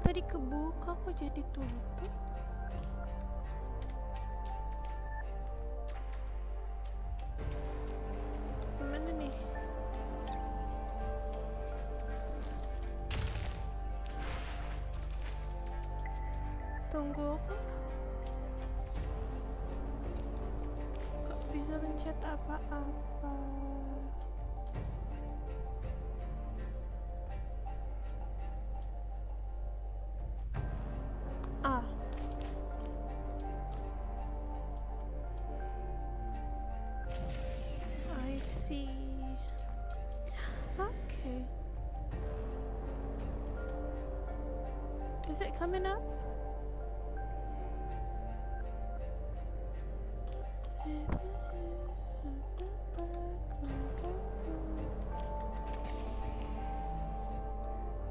Tadi kebuka kok jadi tutup? Gimana nih? Tunggu kok. Gak bisa mencet apa-apa. Ah. I see. Okay. Is it coming up?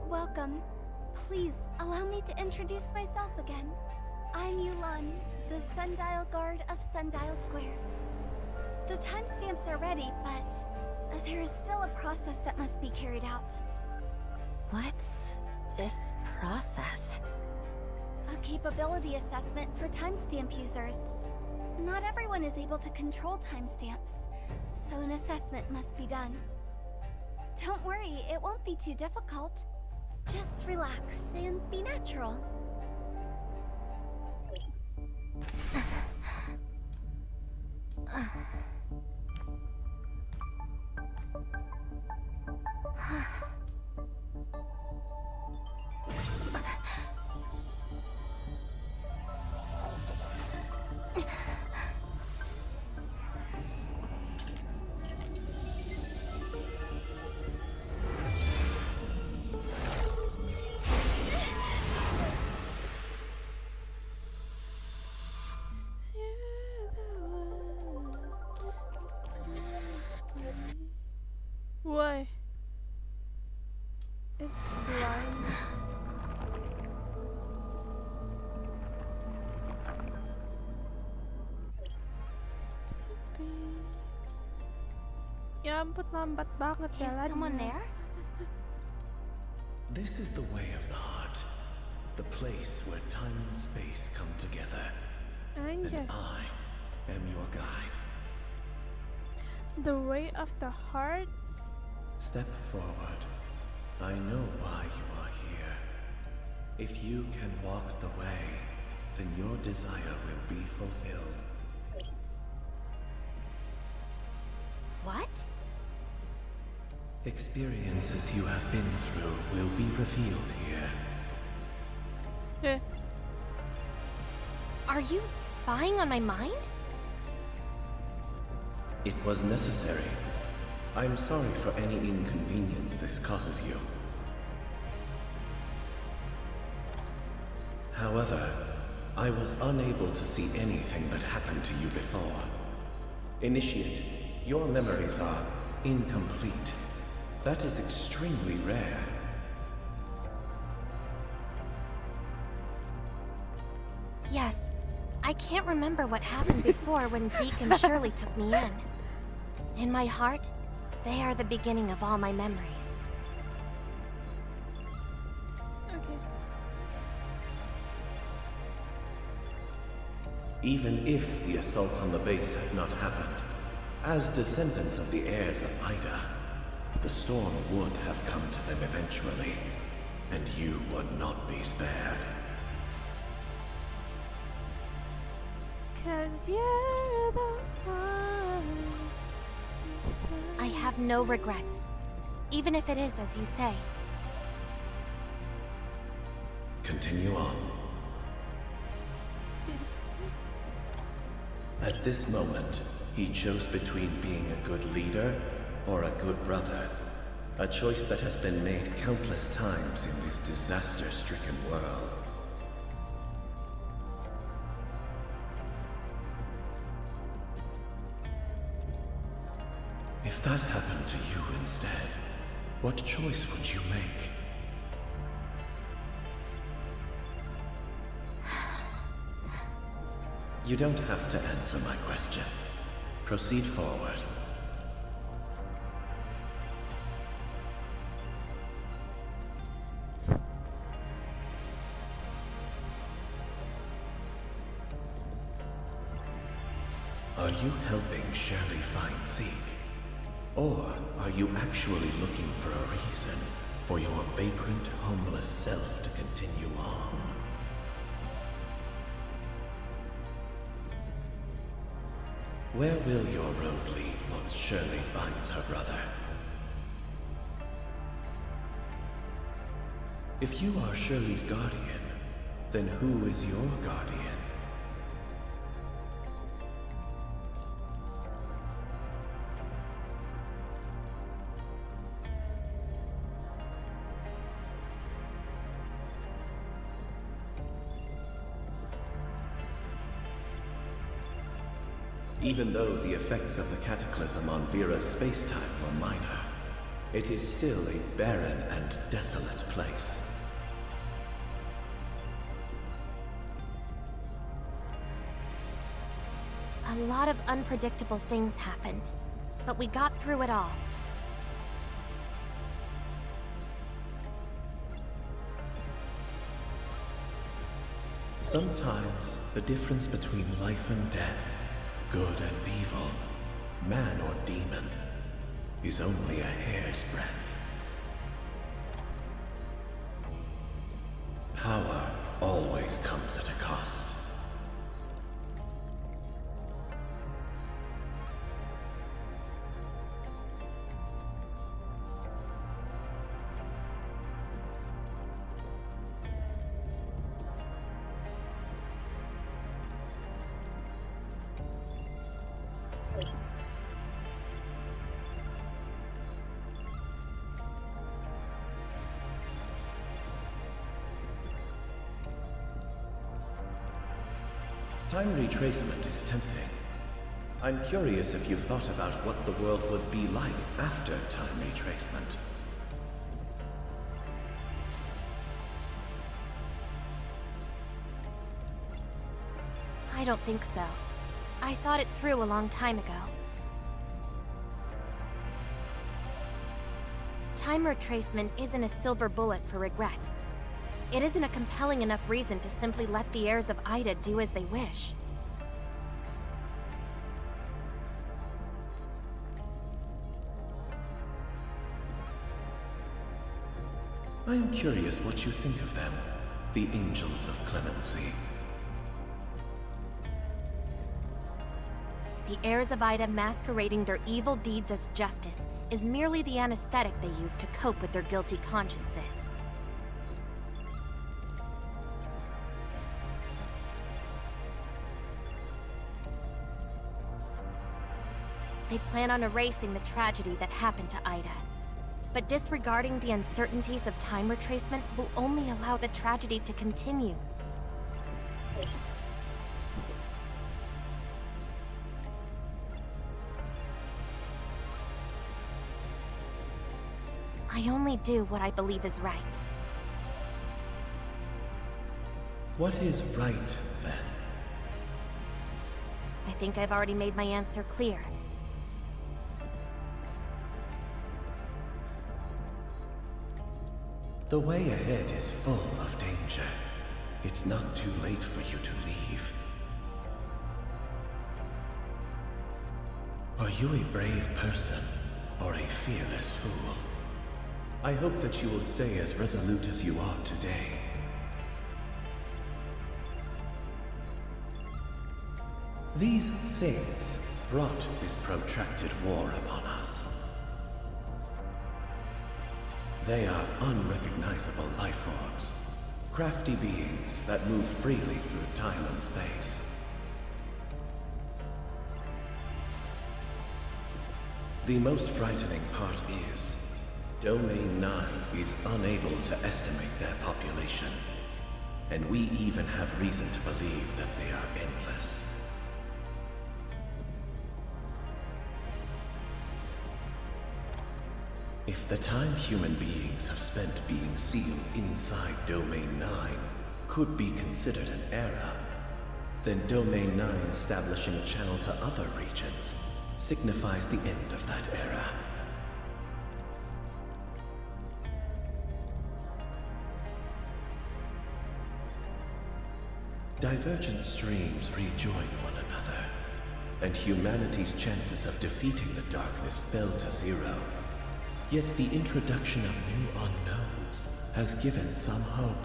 Welcome. Please allow me to introduce myself again. I'm Yulan, the Sundial Guard of Sundial Square. The timestamps are ready, but there is still a process that must be carried out. What's this process? A capability assessment for timestamp users. Not everyone is able to control timestamps, so an assessment must be done. Don't worry, it won't be too difficult. Just relax and be natural. Why? It's blind. Ya ampun, lambat banget Is jalannya. someone there? This is the way of the heart, the place where time and space come together. Anjay. And I am your guide. The way of the heart? Step forward. I know why you are here. If you can walk the way, then your desire will be fulfilled. What? Experiences you have been through will be revealed here. Eh. Are you spying on my mind? It was necessary. I'm sorry for any inconvenience this causes you. However, I was unable to see anything that happened to you before. Initiate, your memories are incomplete. That is extremely rare. Yes. I can't remember what happened before when Zeke and Shirley took me in. In my heart, they are the beginning of all my memories. Okay. Even if the assault on the base had not happened, as descendants of the heirs of Ida, the storm would have come to them eventually, and you would not be spared. 'Cause you're the one. I have no regrets, even if it is as you say. Continue on. At this moment, he chose between being a good leader or a good brother. A choice that has been made countless times in this disaster-stricken world. If that happened to you instead, what choice would you make? You don't have to answer my question. Proceed forward. Are you helping Shirley find Zeke? Or are you actually looking for a reason for your vagrant, homeless self to continue on? Where will your road lead once Shirley finds her brother? If you are Shirley's guardian, then who is your guardian? Even though the effects of the cataclysm on Vera's space-time were minor, it is still a barren and desolate place. A lot of unpredictable things happened, but we got through it all. Sometimes the difference between life and death, good and evil, man or demon, is only a hair's breadth. Power always comes at a cost. Time retracement is tempting. I'm curious if you've thought about what the world would be like after time retracement. I don't think so. I thought it through a long time ago. Time retracement isn't a silver bullet for regret. It isn't a compelling enough reason to simply let the heirs of Ida do as they wish. I am curious what you think of them, the Angels of Clemency. The heirs of Ida masquerading their evil deeds as justice is merely the anesthetic they use to cope with their guilty consciences. They plan on erasing the tragedy that happened to Ida. But disregarding the uncertainties of time retracement will only allow the tragedy to continue. I only do what I believe is right. What is right, then? I think I've already made my answer clear. The way ahead is full of danger. It's not too late for you to leave. Are you a brave person or a fearless fool? I hope that you will stay as resolute as you are today. These things brought this protracted war upon us. They are unrecognizable life forms, crafty beings that move freely through time and space. The most frightening part is, Domain 9 is unable to estimate their population, and we even have reason to believe that they are endless. If the time human beings have spent being sealed inside Domain 9 could be considered an era, then Domain 9 establishing a channel to other regions signifies the end of that era. Divergent streams rejoin one another, and humanity's chances of defeating the darkness fell to zero. Yet the introduction of new unknowns has given some hope.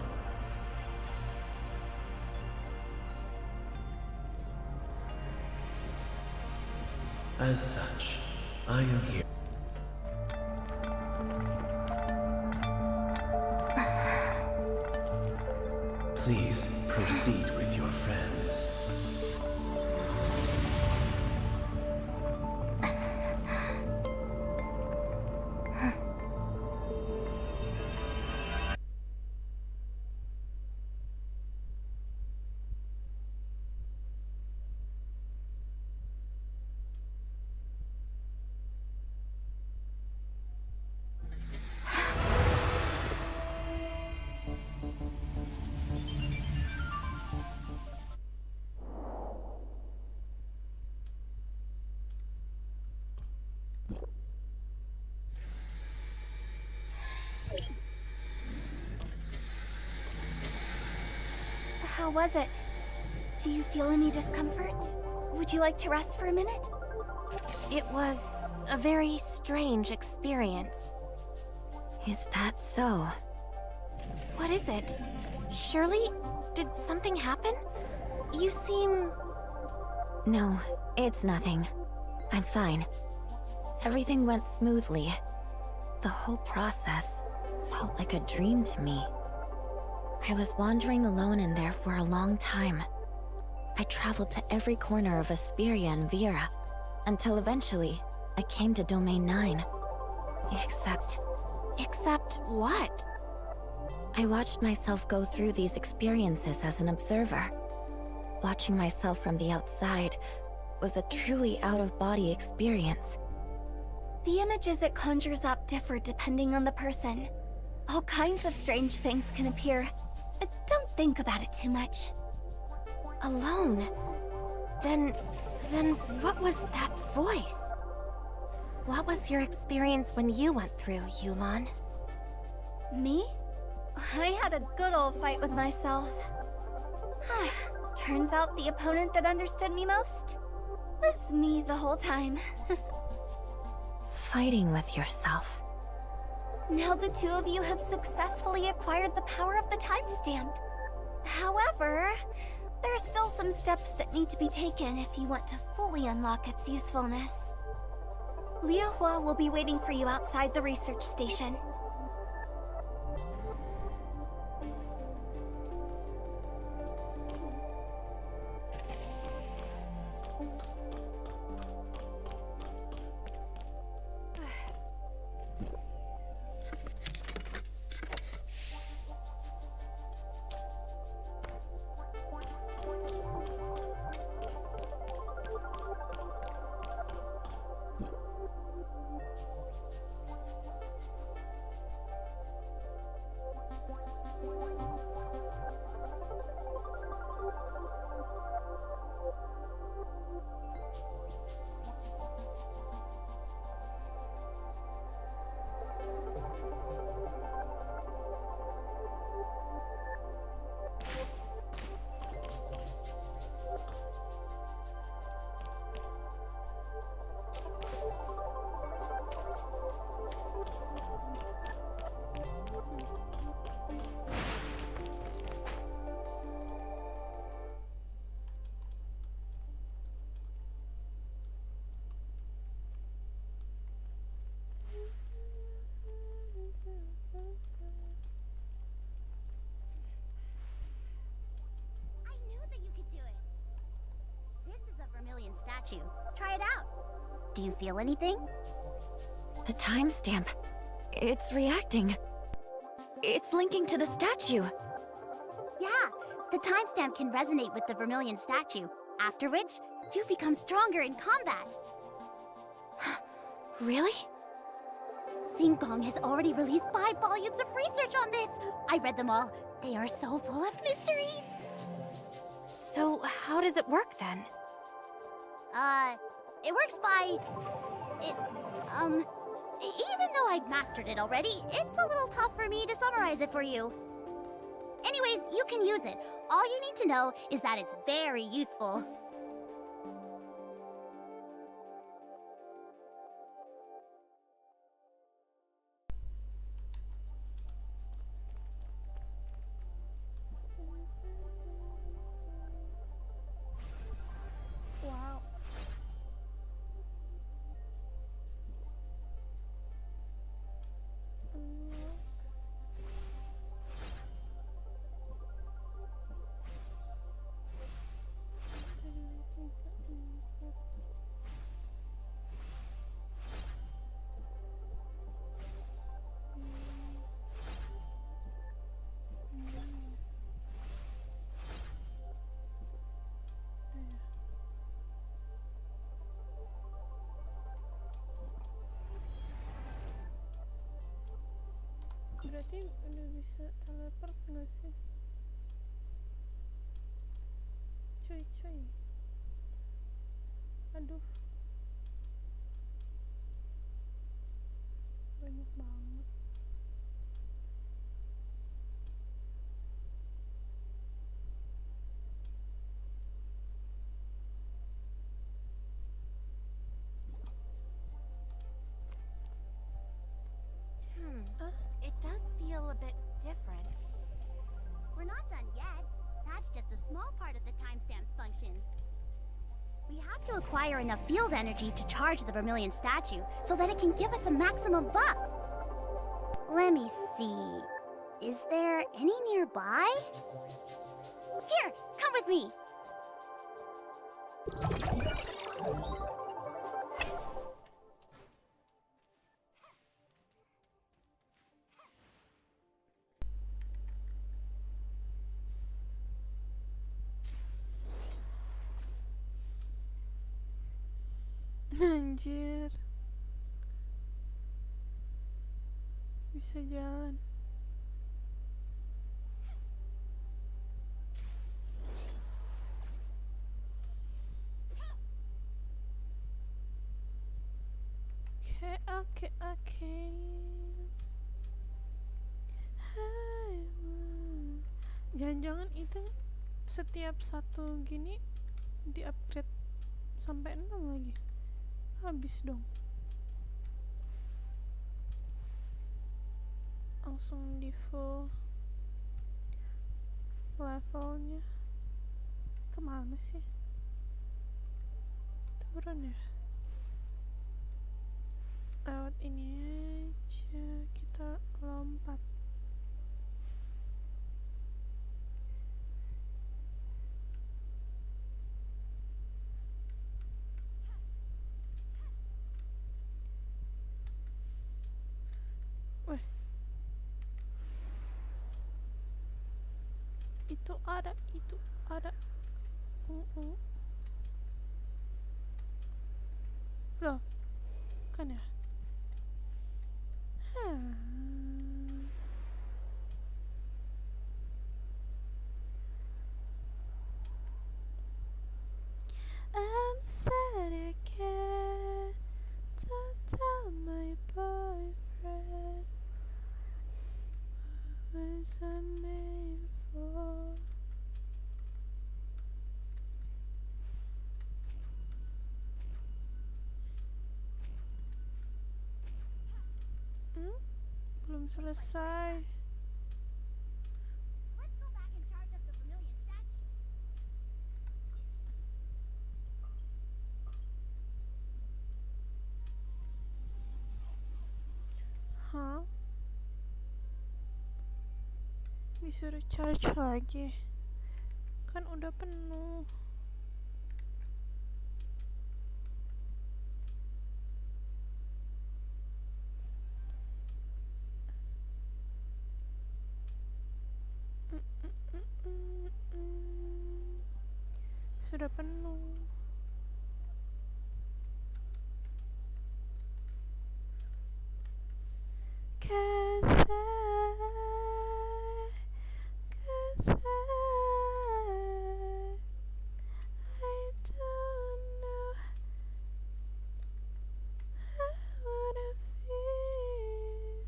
As such, I am here. Please proceed with your friends. How was it? Do you feel any discomfort? Would you like to rest for a minute? It was a very strange experience. Is that so? What is it? Shirley, did something happen? You seem... No, it's nothing. I'm fine. Everything went smoothly. The whole process felt like a dream to me. I was wandering alone in there for a long time. I traveled to every corner of Asperia and Vera, until eventually I came to Domain 9. Except what? I watched myself go through these experiences as an observer. Watching myself from the outside was a truly out-of-body experience. The images it conjures up differ depending on the person. All kinds of strange things can appear. Don't think about it too much. Alone? Then what was that voice? What was your experience when you went through, Yulan? Me? I had a good old fight with myself. Turns out the opponent that understood me most was me the whole time. Fighting with yourself. Now the two of you have successfully acquired the power of the timestamp. However, there are still some steps that need to be taken if you want to fully unlock its usefulness. Liahua will be waiting for you outside the research station. Statue. Try it out. Do you feel anything? The timestamp. It's reacting. It's linking to the statue. Yeah, the timestamp can resonate with the Vermilion statue, after which you become stronger in combat. Really? Singkong has already released 5 volumes of research on this. I read them all. They are so full of mysteries. So how does it work then? It works by... Even though I've mastered it already, it's a little tough for me to summarize it for you. Anyways, you can use it. All you need to know is that it's very useful. Berarti udah bisa teleport nggak sih? Cuy. Aduh. Banyak banget. It does feel a bit different. We're not done yet. That's just a small part of the timestamp's functions. We have to acquire enough field energy to charge the vermilion statue so that it can give us a maximum buff. Let me see. Is there any nearby? Here, come with me. Anjir. Bisa jalan. Oke. Jangan-jangan itu setiap satu gini di-upgrade sampai 6 lagi. Habis dong. Langsung di full levelnya. Kemana sih? Turun ya? Lewat ini aja. Kita lompat. Itu ada. Loh, kan ya? I'm sad again. Don't tell my boyfriend what was I made for. Belum selesai. Let's go back and charge up the vermilion statue. Hah? Disuruh charge lagi. Kan udah penuh. Sudah penuh. I don't know how to feel,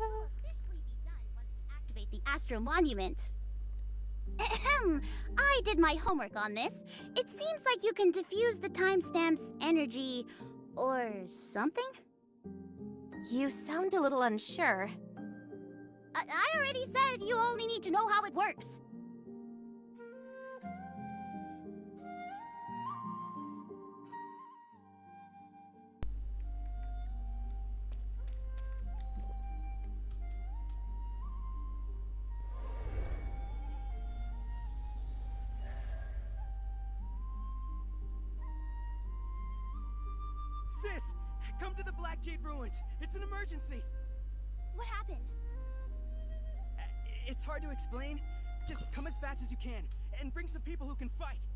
but Officially be done once we activate the Astro Monument. Ahem. I did my homework on this. It seems like you can diffuse the timestamp's energy or something. You sound a little unsure. I already said you only need to know how it works. Sis, come to the Black Jade Ruins. It's an emergency. What happened? It's hard to explain. Just come as fast as you can, and bring some people who can fight.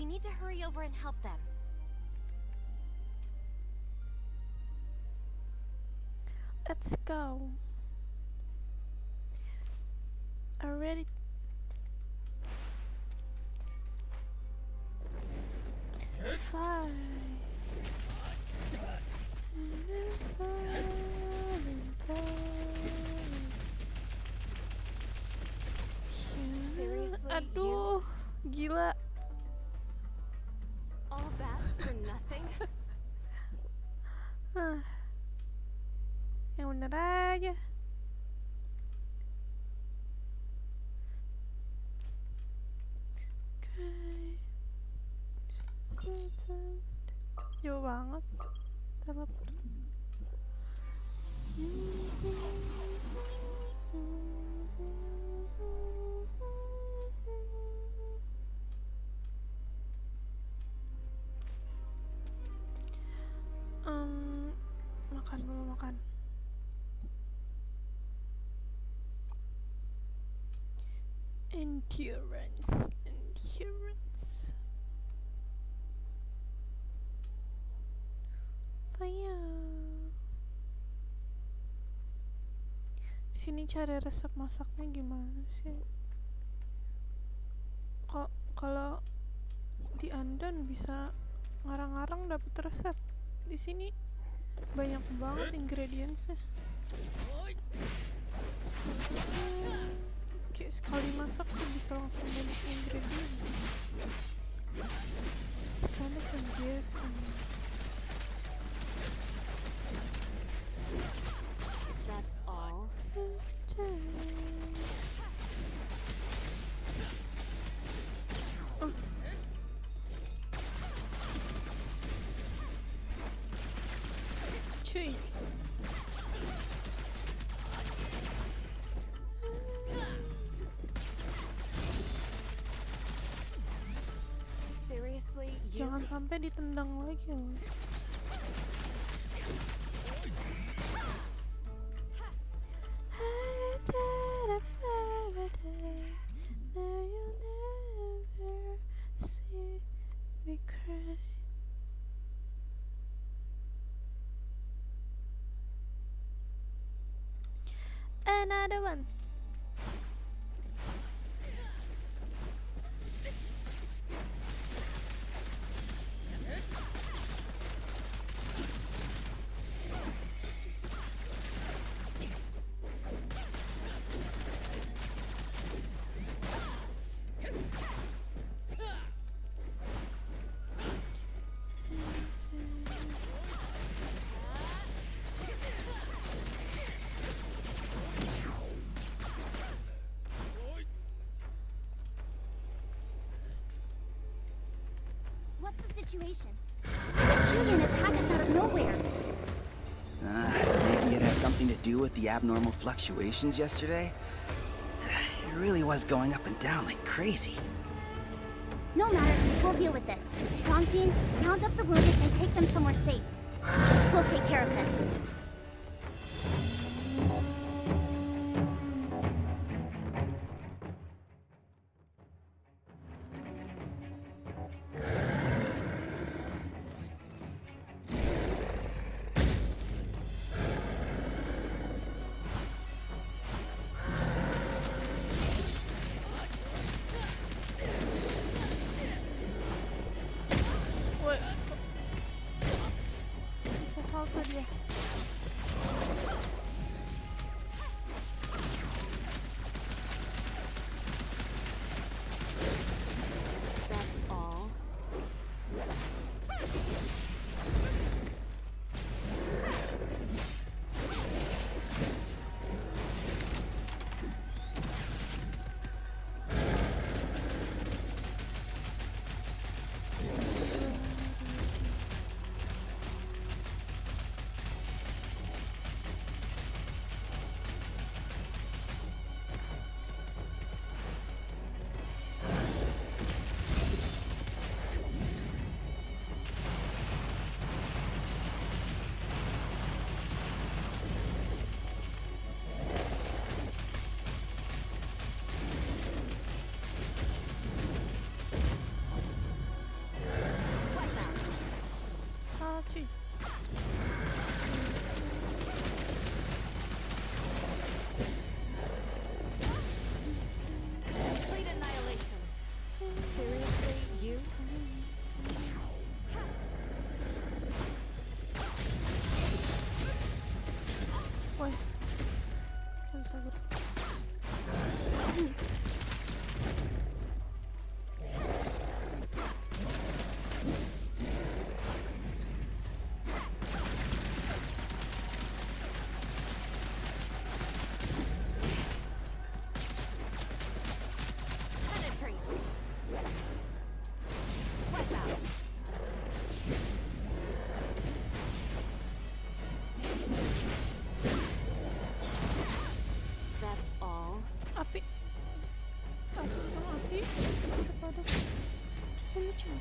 We need to hurry over and help them. Let's go. Already. Fine. Aduh, gila. All that for nothing? Yang bener aja. Jauh banget. Teleport. Makan dulu, makan. Endurance. Fire. Sini cari resep masaknya gimana sih? Kalau di Andan bisa ngarang-ngarang dapat resep. Di sini banyak banget ingredientsnya. Kayak sekali masak tuh bisa langsung banyak ingredients. It's kind of embarrassing. That's all. Cuy. Seriously, you... Jangan sampai ditendang lagi loh. Another one. What's the situation? How did Julian attack us out of nowhere? Maybe it has something to do with the abnormal fluctuations yesterday? It really was going up and down like crazy. No matter, we'll deal with this. Rongshin, mount up the wounded and take them somewhere safe. We'll take care of this. Bisa salto dia. That's all.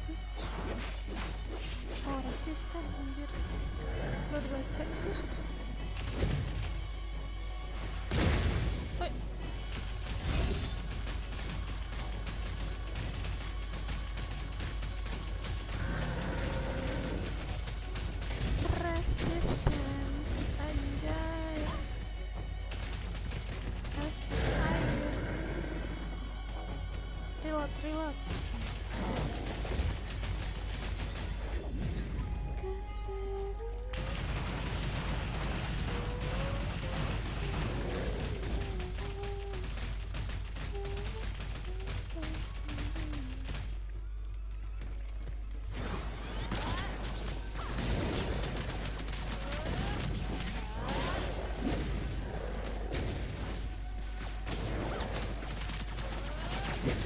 nggak sih? Oh, resisten anjir. Baru baca. Woi. Resistance anjay. That's fire. Reload.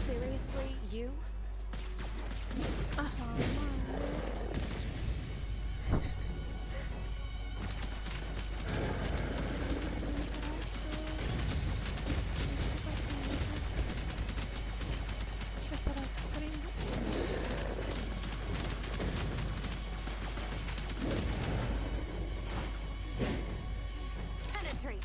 Seriously, you? Ah, lama. Penetrate.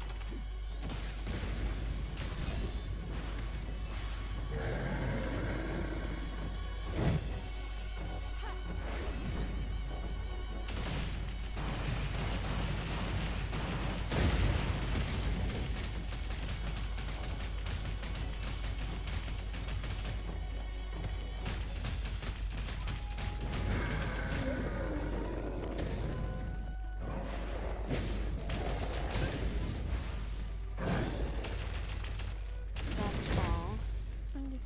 That's all. Anjir.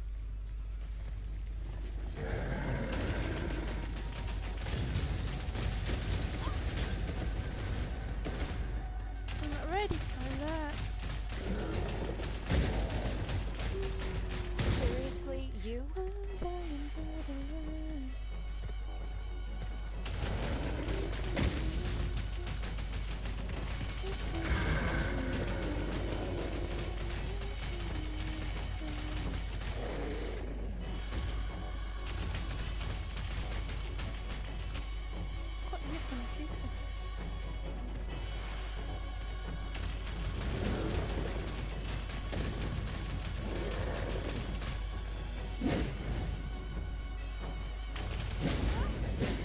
I'm not ready for that. Seriously, you? Kok dia confuse ya?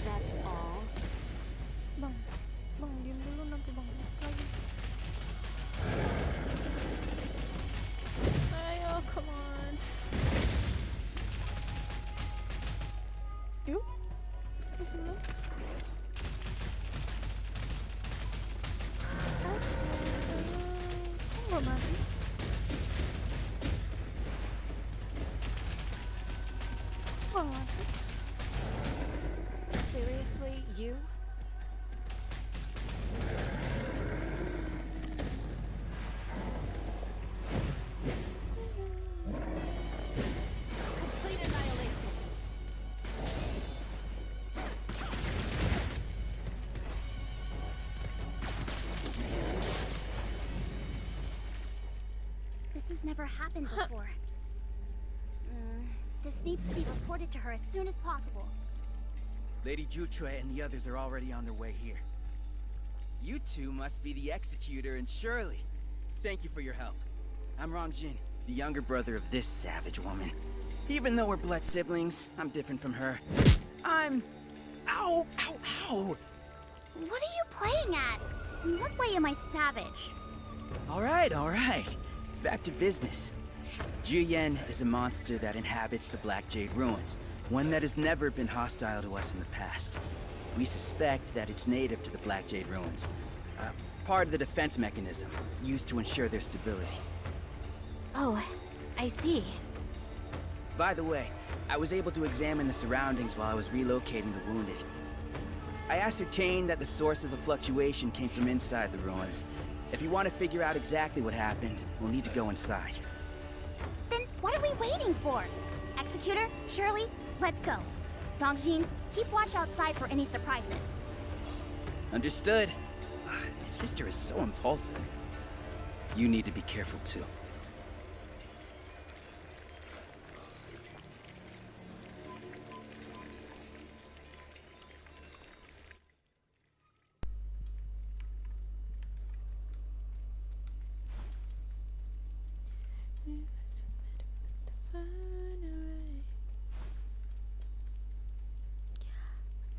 That's all. Bang, diam dulu nanti bang lagi. Ayo, come on. Yuk, di sini. Kok nggak mati? Kok nggak mati? Seriously, you? Complete annihilation. This has never happened before. This needs to be reported to her as soon as possible. Lady Jutre and the others are already on their way here. You two must be the Executor and Shirley. Thank you for your help. I'm Rongjin, the younger brother of this savage woman. Even though we're blood siblings, I'm different from her. I'm... Ow! Ow! Ow! What are you playing at? In what way am I savage? All right. Back to business. Jiyen is a monster that inhabits the Black Jade Ruins, one that has never been hostile to us in the past. We suspect that it's native to the Black Jade Ruins, part of the defense mechanism used to ensure their stability. Oh, I see. By the way, I was able to examine the surroundings while I was relocating the wounded. I ascertained that the source of the fluctuation came from inside the ruins. If you want to figure out exactly what happened, we'll need to go inside. Then what are we waiting for? Executor, Shirley, let's go. Dongjin, keep watch outside for any surprises. Understood. My sister is so impulsive. You need to be careful too.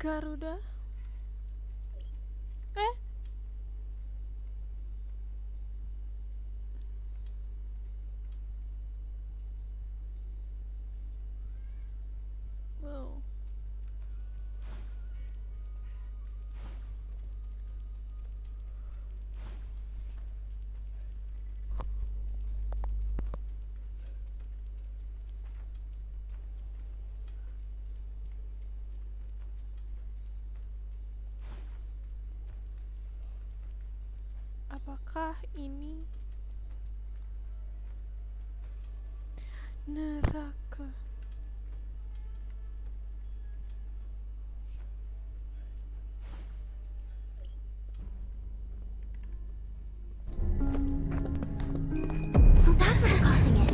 Garuda. Wow. Apakah ini neraka? So that's what's causing it.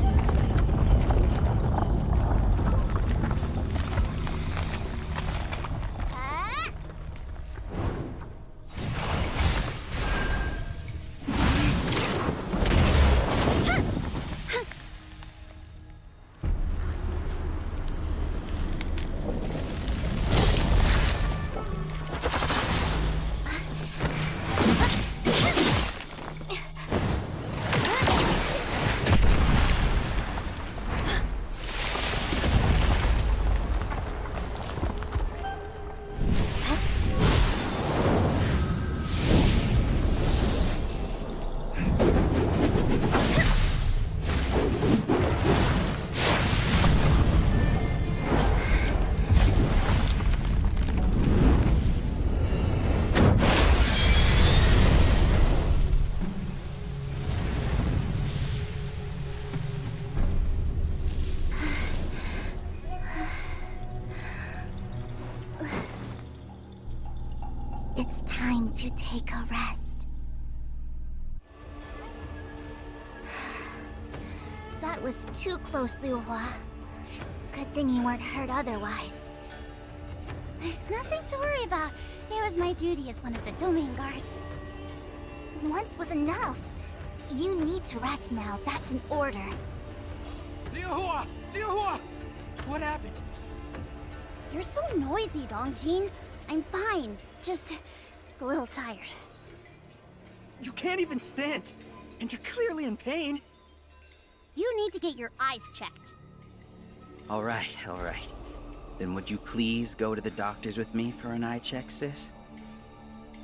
It's time to take a rest. That was too close, Liuhua. Good thing you weren't hurt otherwise. Nothing to worry about. It was my duty as one of the domain guards. Once was enough. You need to rest now. That's an order. Liuhua! Liuhua! What happened? You're so noisy, Dongjin. I'm fine. Just a little tired. You can't even stand, and you're clearly in pain. You need to get your eyes checked. All right, all right. Then would you please go to the doctors with me for an eye check, sis?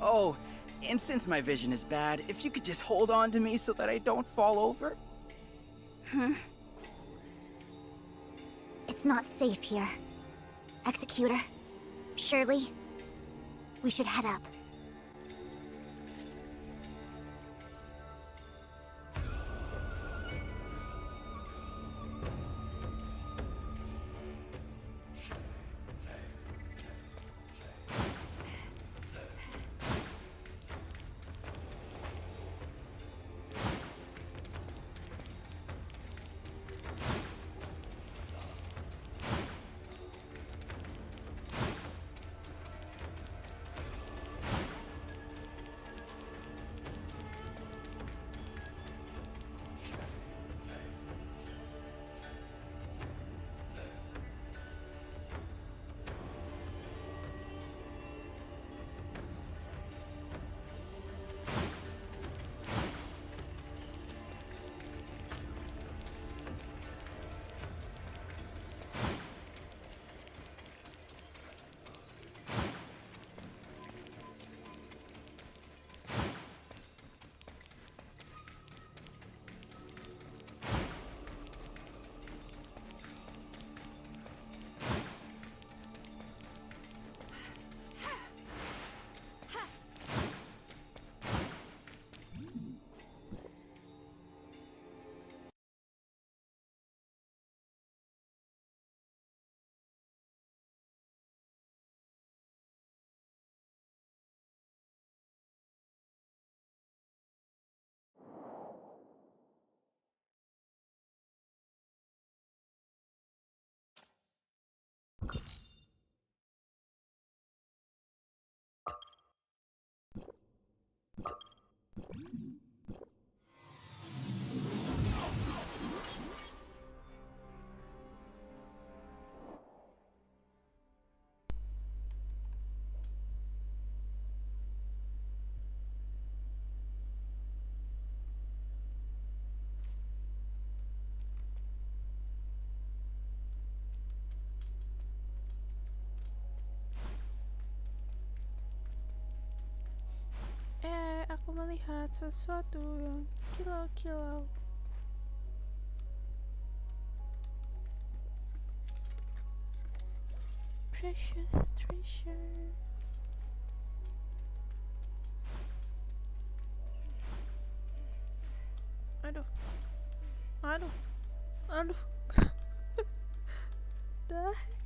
Oh, and since my vision is bad, if you could just hold on to me so that I don't fall over. It's not safe here. Executor, Shirley, we should head up. melihat sesuatu yang kilau-kilau. Precious treasure. Aduh. The heck?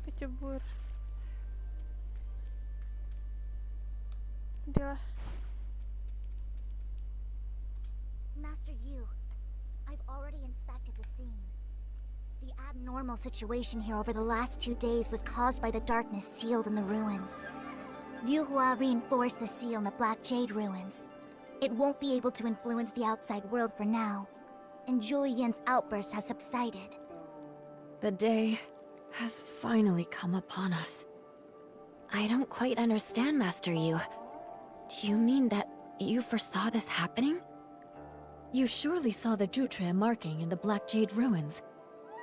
Kecebur. Adalah. Master Yu, I've already inspected the scene. The abnormal situation here over the last 2 days was caused by the darkness sealed in the ruins. Liu Hua reinforced the seal in the Black Jade ruins. It won't be able to influence the outside world for now, and Zhou Yan's outburst has subsided. The day has finally come upon us. I don't quite understand, Master Yu. Do you mean that you foresaw this happening? You surely saw the Jutre marking in the Black Jade ruins.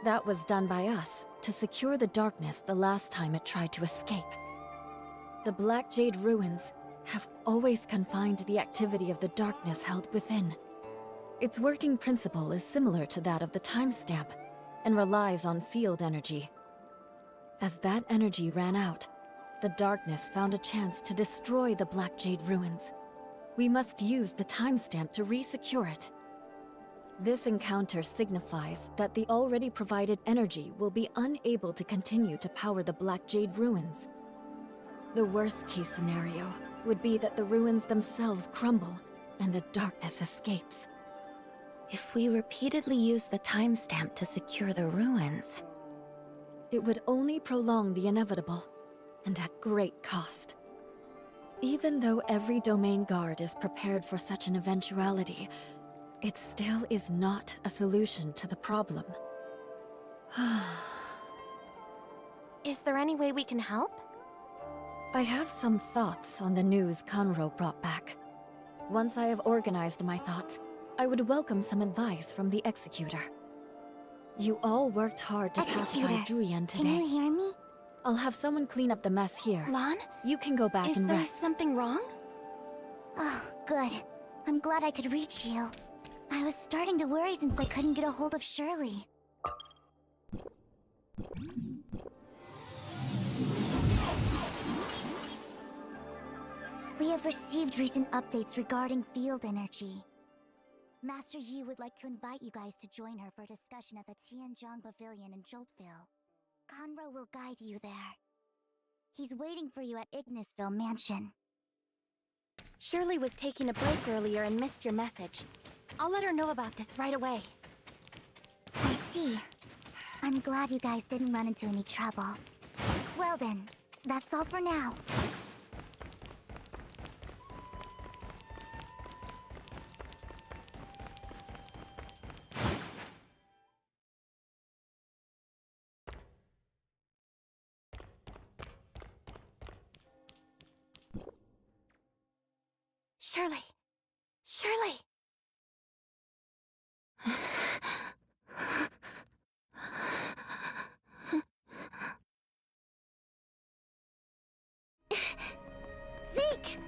That was done by us to secure the darkness the last time it tried to escape. The Black Jade ruins have always confined the activity of the darkness held within. Its working principle is similar to that of the timestamp, and relies on field energy. As that energy ran out, the darkness found a chance to destroy the Black Jade ruins. We must use the timestamp to re-secure it. This encounter signifies that the already provided energy will be unable to continue to power the Black Jade ruins. The worst-case scenario would be that the ruins themselves crumble and the darkness escapes. If we repeatedly use the timestamp to secure the ruins, it would only prolong the inevitable, and at great cost. Even though every domain guard is prepared for such an eventuality, it still is not a solution to the problem. Is there any way we can help? I have some thoughts on the news Kanro brought back. Once I have organized my thoughts, I would welcome some advice from the Executor. You all worked hard to pacify Julian today. Can you hear me? I'll have someone clean up the mess here. Lan? You can go back and rest. Is there something wrong? Oh, good. I'm glad I could reach you. I was starting to worry since I couldn't get a hold of Shirley. We have received recent updates regarding field energy. Master Yu would like to invite you guys to join her for a discussion at the Tianzhong Pavilion in Joltville. Conro will guide you there. He's waiting for you at Ignisville Mansion. Shirley was taking a break earlier and missed your message. I'll let her know about this right away. I see. I'm glad you guys didn't run into any trouble. Well then, that's all for now. Shirley! Shirley! Zeke!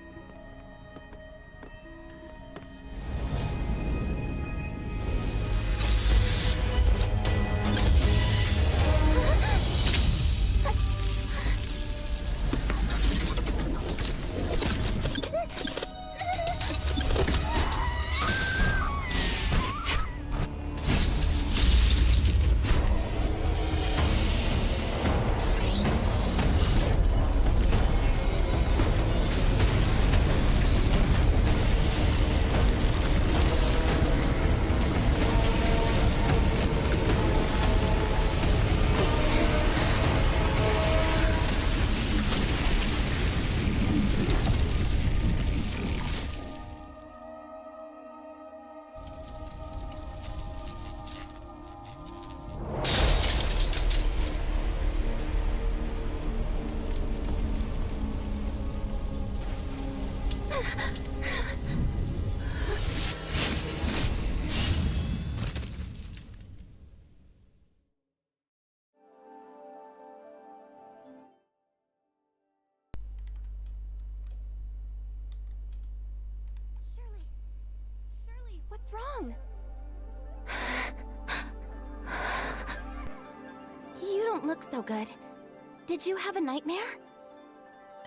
Shirley, what's wrong? You don't look so good. Did you have a nightmare?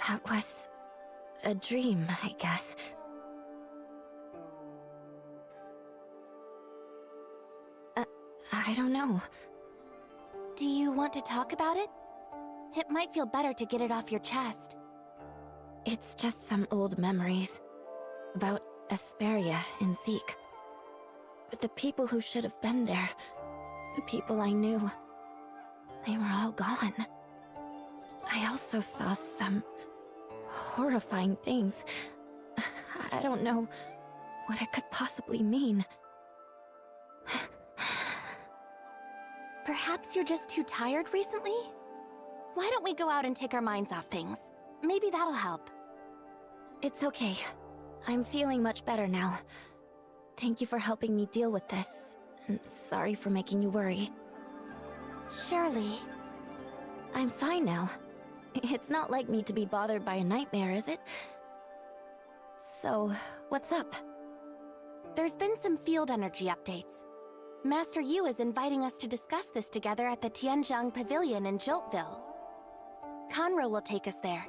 That was a dream, I guess. I don't know. Do you want to talk about it? It might feel better to get it off your chest. It's just some old memories. About Asperia and Zeke. But the people who should have been there, the people I knew, they were all gone. I also saw some horrifying things. I don't know what it could possibly mean. Perhaps you're just too tired recently? Why don't we go out and take our minds off things? Maybe that'll help. It's okay. I'm feeling much better now. Thank you for helping me deal with this. And sorry for making you worry. Shirley. I'm fine now. It's not like me to be bothered by a nightmare, is it? So, what's up? There's been some field energy updates. Master Yu is inviting us to discuss this together at the Tianzhang Pavilion in Joltville. Conroe will take us there.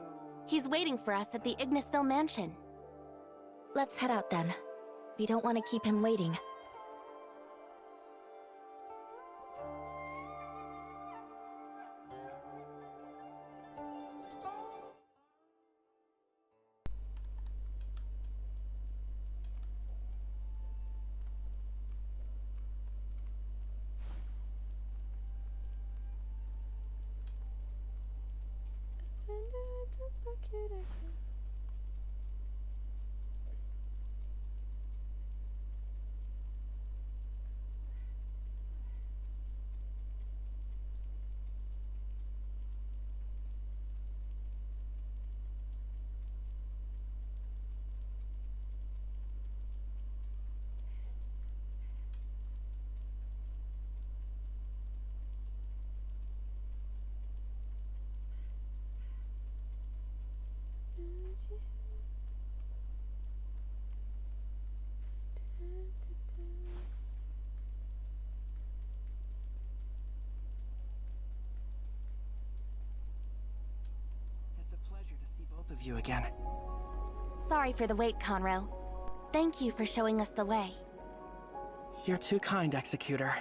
He's waiting for us at the Ignisville mansion. Let's head out then. We don't want to keep him waiting. It's a pleasure to see both of you again. Sorry for the wait, Conroe. Thank you for showing us the way. You're too kind, Executor.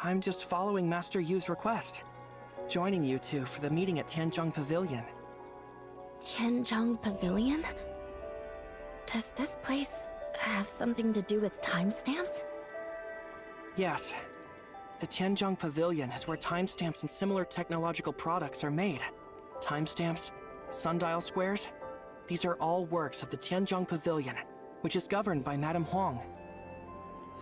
I'm just following Master Yu's request. Joining you two for the meeting at Tianzhang Pavilion. Tianzhang Pavilion? Does this place have something to do with timestamps? Yes. The Tianzhang Pavilion is where timestamps and similar technological products are made. Timestamps, sundial squares, these are all works of the Tianzhang Pavilion, which is governed by Madame Huang.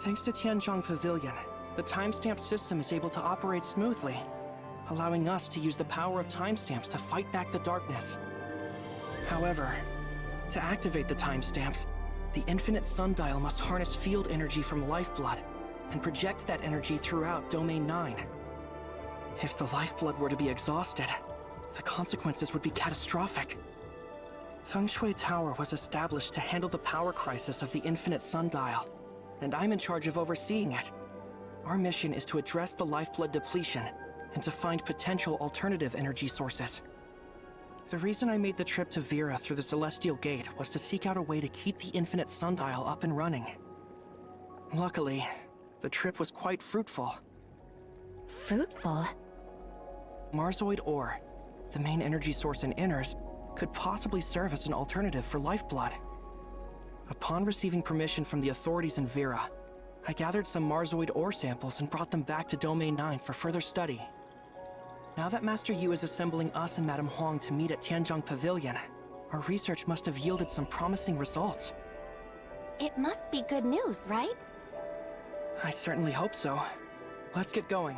Thanks to Tianzhang Pavilion, the timestamp system is able to operate smoothly, allowing us to use the power of timestamps to fight back the darkness. However, to activate the timestamps, the infinite sundial must harness field energy from lifeblood and project that energy throughout Domain 9. If the lifeblood were to be exhausted, the consequences would be catastrophic. Feng Shui Tower was established to handle the power crisis of the infinite sundial, and I'm in charge of overseeing it. Our mission is to address the lifeblood depletion and to find potential alternative energy sources. The reason I made the trip to Vera through the Celestial Gate was to seek out a way to keep the infinite sundial up and running. Luckily, the trip was quite fruitful. Fruitful? Marzoid ore, the main energy source in Inners, could possibly serve as an alternative for lifeblood. Upon receiving permission from the authorities in Vera, I gathered some Marzoid ore samples and brought them back to Domain 9 for further study. Now that Master Yu is assembling us and Madame Huang to meet at Tianzhang Pavilion, our research must have yielded some promising results. It must be good news, right? I certainly hope so. Let's get going.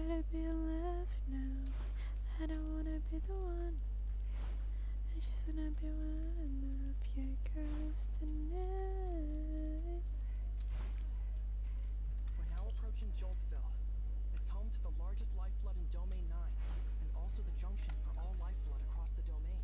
Gotta be left now. I don't wanna be the one. I just wanna be one of your girls tonight. We're now approaching Joltville. It's home to the largest lifeblood in Domain 9, and also the junction for all lifeblood across the domain.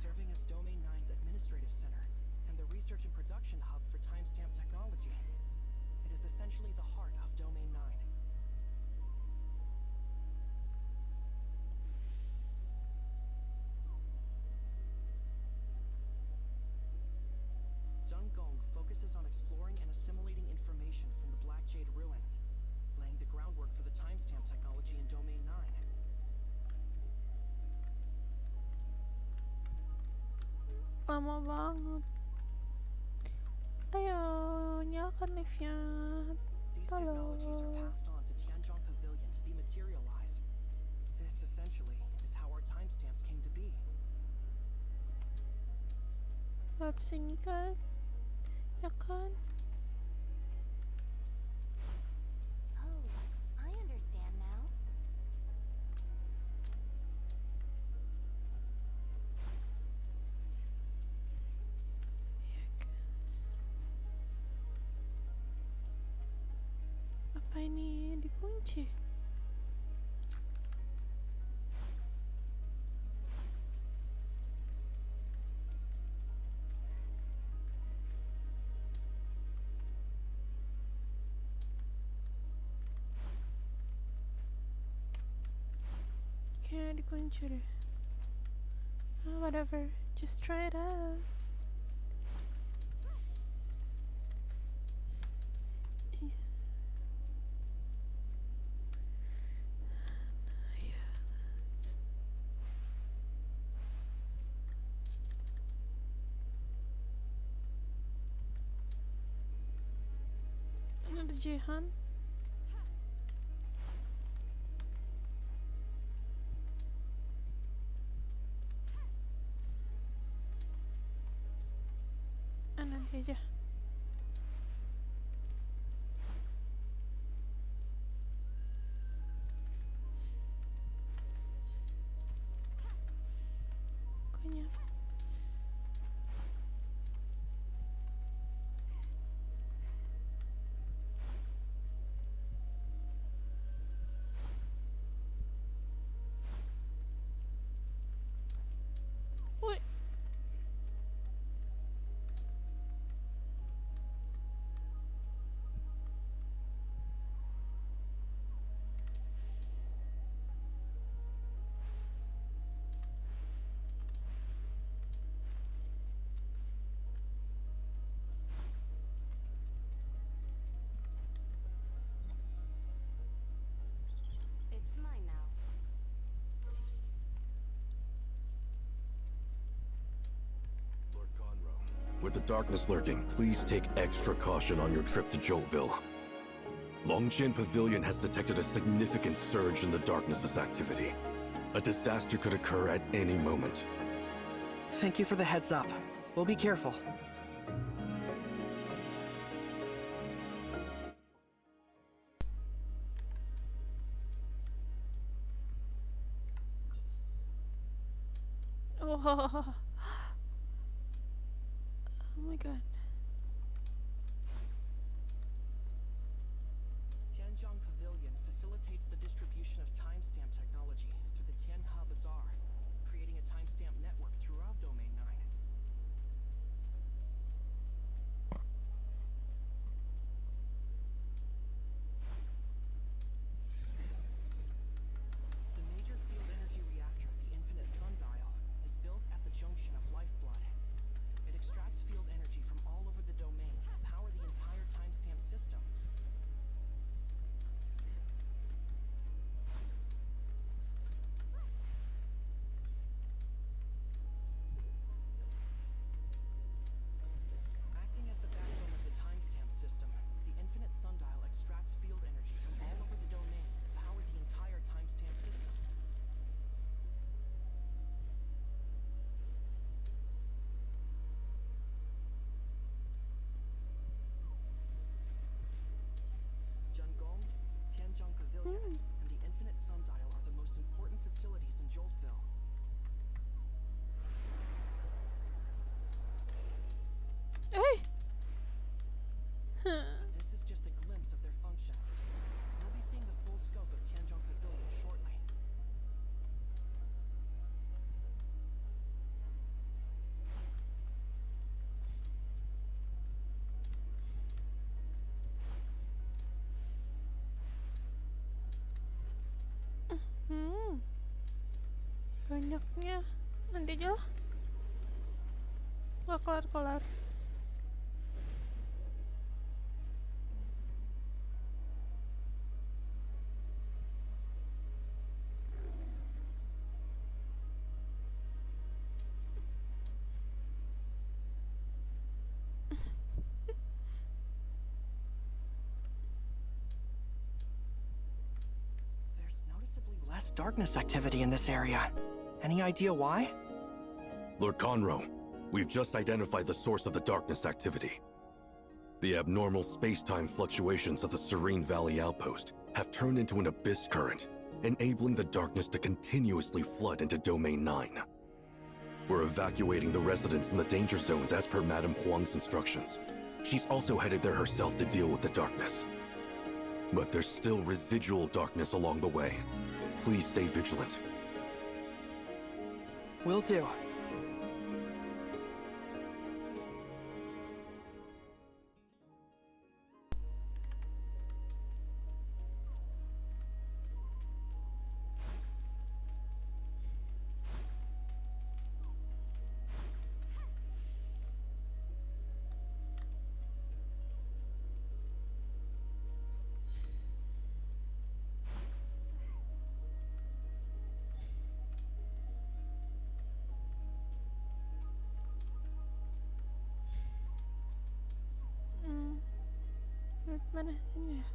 Serving as Domain 9's administrative center, and the research and production hub for timestamp technology. It is essentially the heart of Domain 9. Gong focuses on exploring and assimilating information from the Black Jade ruins, laying the groundwork for the timestamp technology in Domain 9. Lama banget. Ayo, nyalakan liftnya. These technologies are Tolong. passed on to Tianzhong Pavilion to be materialized. This, essentially, is how our timestamps came to be. Lewat sini kan? Ya kan? Oh, I understand now. Ya guys. Apa ini dikunci? Kayaknya dikunci deh. Whatever, just try it out. Is- Yeah, let's- Ini ada Jihan. Nanti aja. Pokoknya. Wait. It's mine now. Lord Conroe, with the darkness lurking, please take extra caution on your trip to Joltville. Longjin Pavilion has detected a significant surge in the darkness's activity. A disaster could occur at any moment. Thank you for the heads up. We'll be careful. Oh. Oh my god. Tianzhong Pavilion facilitates the distribution of timestamp technology through the Tianhe Bazaar, creating a timestamp network throughout Domain 9. The major field energy reactor at the Infinite Sundial is built at the junction of Lifeblood. It extracts field energy from Banyaknya. Nanti aja lah. Gak kelar-kelar. There's noticeably less darkness activity in this area. Any idea why? Lord Conroe, we've just identified the source of the darkness activity. The abnormal space-time fluctuations of the Serene Valley outpost have turned into an abyss current, enabling the darkness to continuously flood into Domain 9. We're evacuating the residents in the danger zones as per Madame Huang's instructions. She's also headed there herself to deal with the darkness. But there's still residual darkness along the way. Please stay vigilant. Will do. Mana ini ya?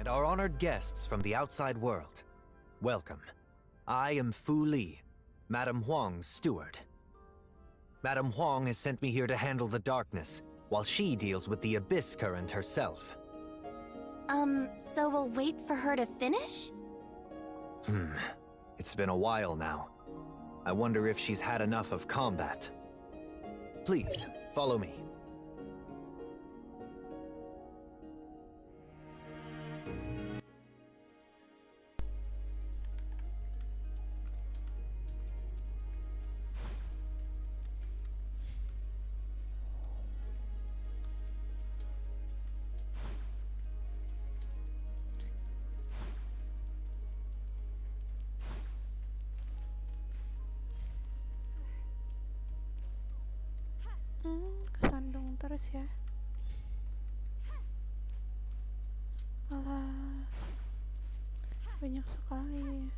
And our honored guests from the outside world. Welcome. I am Fu Li, Madame Huang's steward. Madame Huang has sent me here to handle the darkness, while she deals with the abyss current herself. So we'll wait for her to finish? It's been a while now. I wonder if she's had enough of combat. Please, follow me. Kesandung terus ya. Alah, banyak sekali.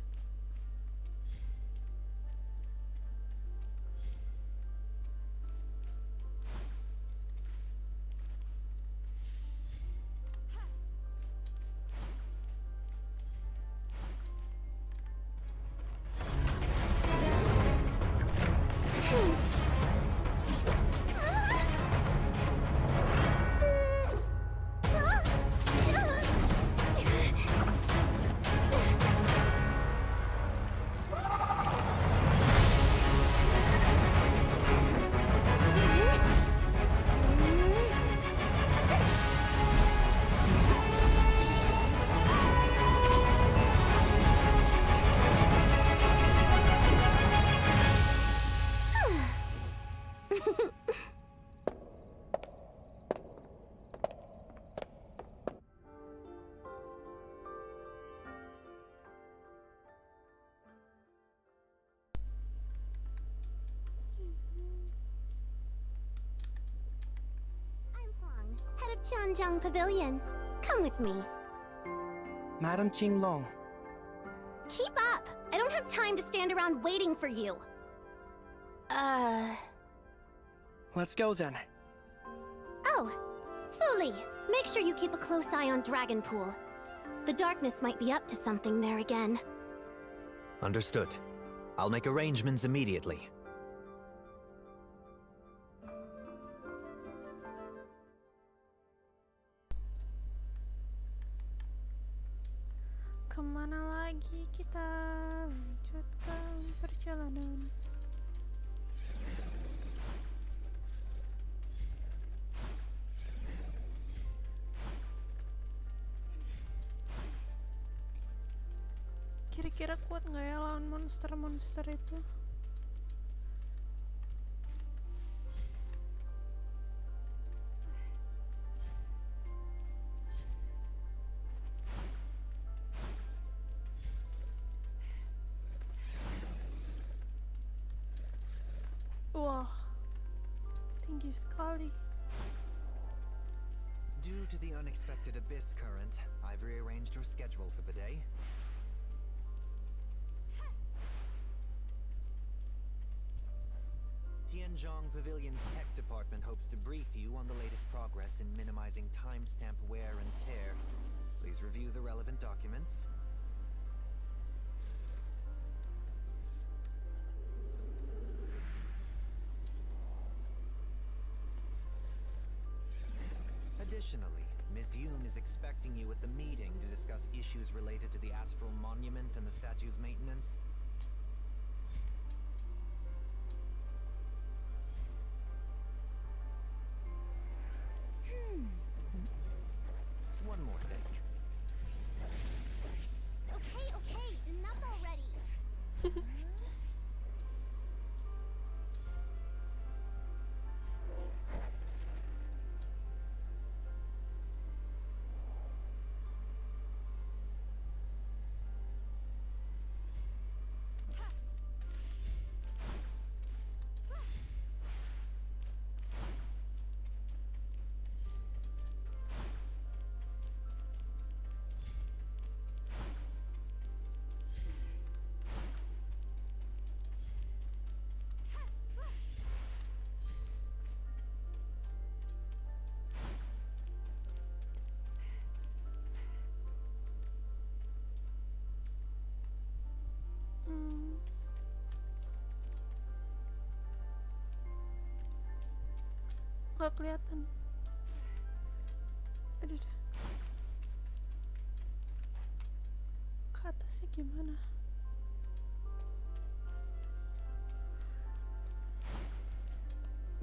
Tianjung Pavilion. Come with me. Madam Qinglong. Keep up! I don't have time to stand around waiting for you. Let's go then. Oh, Fuli, make sure you keep a close eye on Dragonpool. The darkness might be up to something there again. Understood. I'll make arrangements immediately. Kemana lagi kita lanjutkan perjalanan? Kira-kira kuat nggak ya lawan monster-monster itu? Wah, tinggi sekali. Due to the unexpected abyss current, I've rearranged your schedule for the day. Tianjong Pavilion's tech department hopes to brief you on the latest progress in minimizing timestamp wear and tear. Please review the relevant documents. Additionally, Ms. Yoon is expecting you at the meeting to discuss issues related to the Astral Monument and the statue's maintenance. One more thing. Okay, enough already. Gak kelihatan. Aduh. Ke atasnya gimana?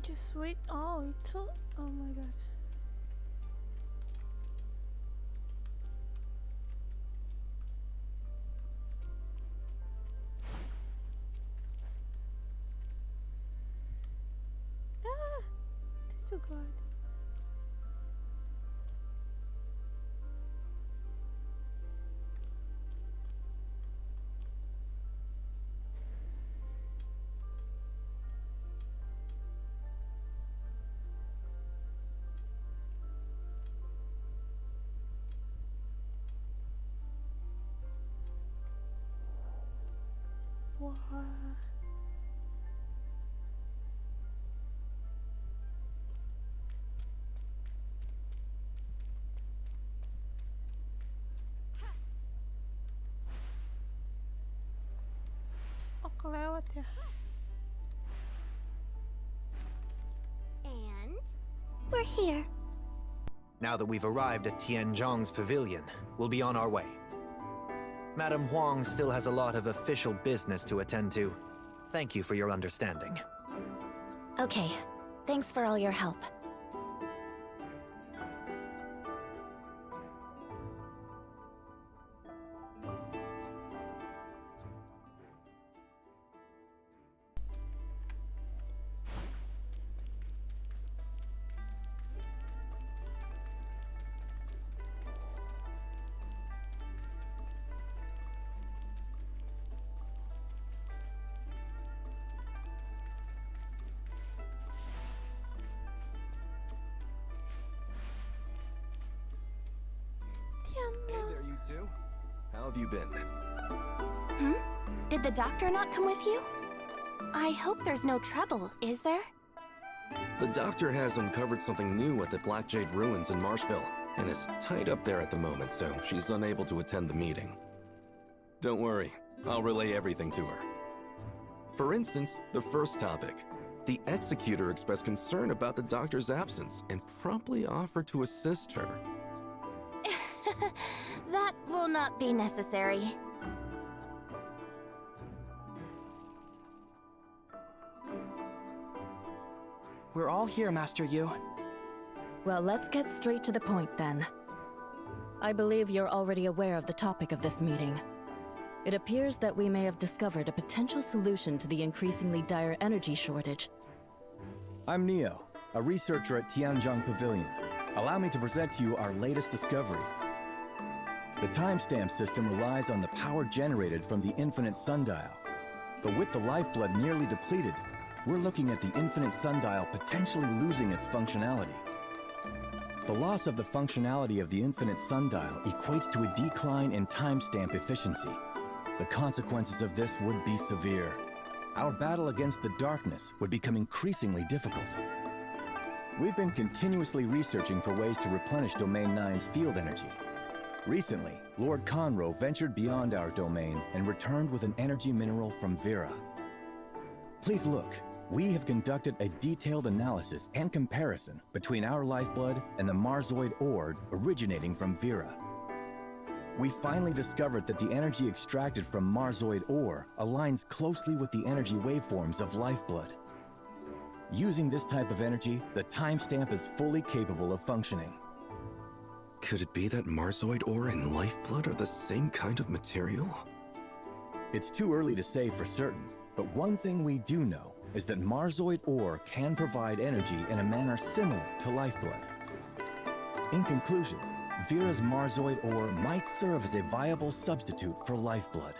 Just wait. Oh, itu. Oh my god. So good. Wow. Kelewat ya. And we're here. Now that we've arrived at Tianzhong's pavilion, we'll be on our way. Madam Huang still has a lot of official business to attend to. Thank you for your understanding. Okay, thanks for all your help. Hey there, you two. How have you been? Hmm? Did the doctor not come with you? I hope there's no trouble, is there? The doctor has uncovered something new at the Black Jade Ruins in Marshville, and is tied up there at the moment, so she's unable to attend the meeting. Don't worry, I'll relay everything to her. For instance, the first topic. The executor expressed concern about the doctor's absence and promptly offered to assist her. That will not be necessary. We're all here, Master Yu. Well, let's get straight to the point then. I believe you're already aware of the topic of this meeting. It appears that we may have discovered a potential solution to the increasingly dire energy shortage. I'm Neo, a researcher at Tianjong Pavilion. Allow me to present to you our latest discoveries. The timestamp system relies on the power generated from the infinite sundial. But with the lifeblood nearly depleted, we're looking at the infinite sundial potentially losing its functionality. The loss of the functionality of the infinite sundial equates to a decline in timestamp efficiency. The consequences of this would be severe. Our battle against the darkness would become increasingly difficult. We've been continuously researching for ways to replenish Domain 9's field energy. Recently, Lord Conroe ventured beyond our domain and returned with an energy mineral from Vera. Please look. We have conducted a detailed analysis and comparison between our lifeblood and the Marzoid ore originating from Vera. We finally discovered that the energy extracted from Marzoid ore aligns closely with the energy waveforms of lifeblood. Using this type of energy, the timestamp is fully capable of functioning. Could it be that Marzoid ore and lifeblood are the same kind of material? It's too early to say for certain, but one thing we do know is that Marzoid ore can provide energy in a manner similar to lifeblood. In conclusion, Vera's Marzoid ore might serve as a viable substitute for lifeblood.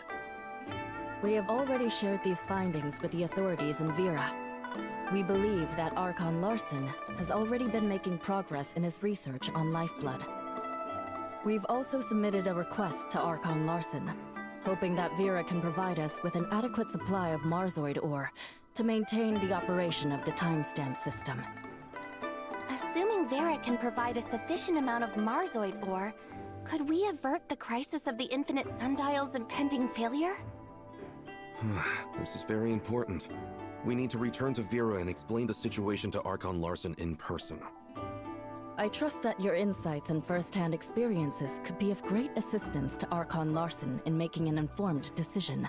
We have already shared these findings with the authorities in Vera. We believe that Archon Larson has already been making progress in his research on lifeblood. We've also submitted a request to Archon Larson, hoping that Vera can provide us with an adequate supply of Marzoid ore to maintain the operation of the timestamp system. Assuming Vera can provide a sufficient amount of Marzoid ore, could we avert the crisis of the infinite sundial's impending failure? This is very important. We need to return to Vera and explain the situation to Archon Larson in person. I trust that your insights and first-hand experiences could be of great assistance to Archon Larson in making an informed decision.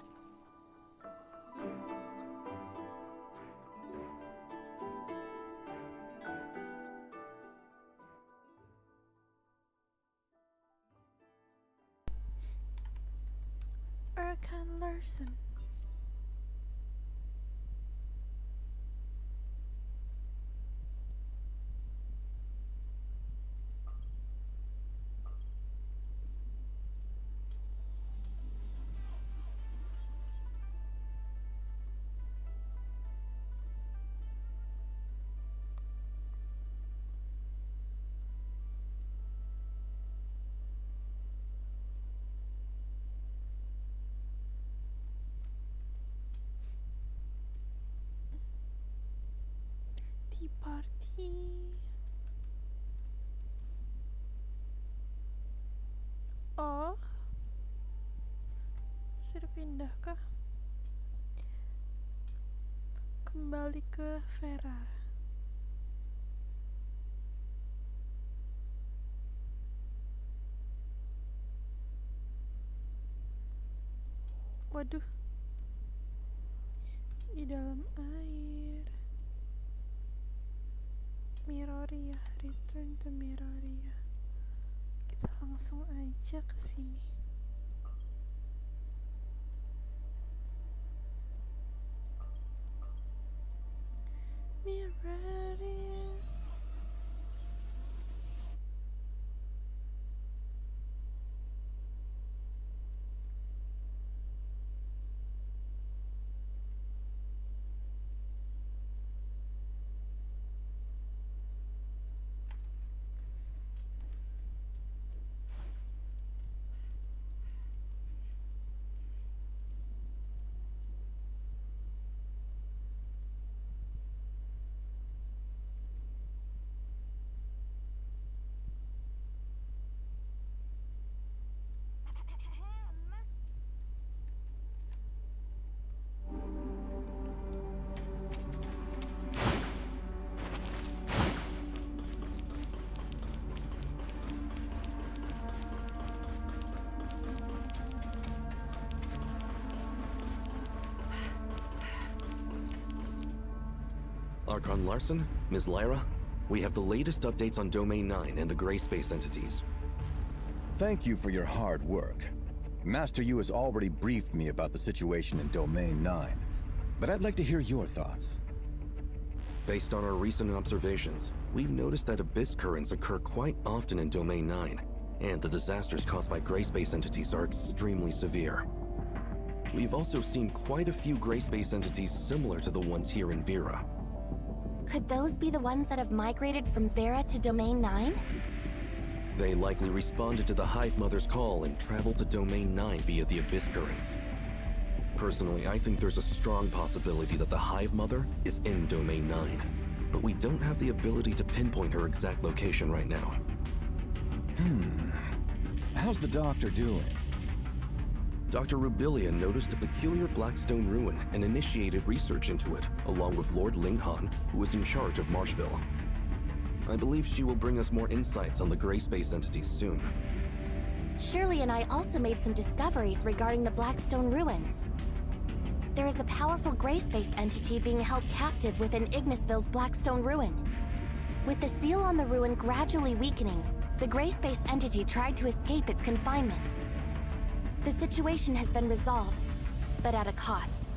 Archon Larson. Tea party. Oh, sudah pindah kah? Kembali ke Vera. Waduh, di dalam air. Miroria, return to Miroria. Kita langsung aja ke sini. Miroria. Archon Larson, Ms. Lyra, we have the latest updates on Domain 9 and the gray space entities. Thank you for your hard work. Master Yu has already briefed me about the situation in Domain 9, but I'd like to hear your thoughts. Based on our recent observations, we've noticed that abyss currents occur quite often in Domain 9, and the disasters caused by gray space entities are extremely severe. We've also seen quite a few gray space entities similar to the ones here in Vera. Could those be the ones that have migrated from Vera to Domain 9? They likely responded to the Hive Mother's call and traveled to Domain 9 via the abyss currents. Personally, I think there's a strong possibility that the Hive Mother is in Domain 9, but we don't have the ability to pinpoint her exact location right now. How's the doctor doing? Dr. Rubilian noticed a peculiar blackstone ruin and initiated research into it, along with Lord Linghan, who is in charge of Marshville. I believe she will bring us more insights on the gray space entities soon. Shirley and I also made some discoveries regarding the Blackstone ruins. There is a powerful gray space entity being held captive within Ignisville's Blackstone ruin. With the seal on the ruin gradually weakening, the gray space entity tried to escape its confinement. The situation has been resolved, but at a cost.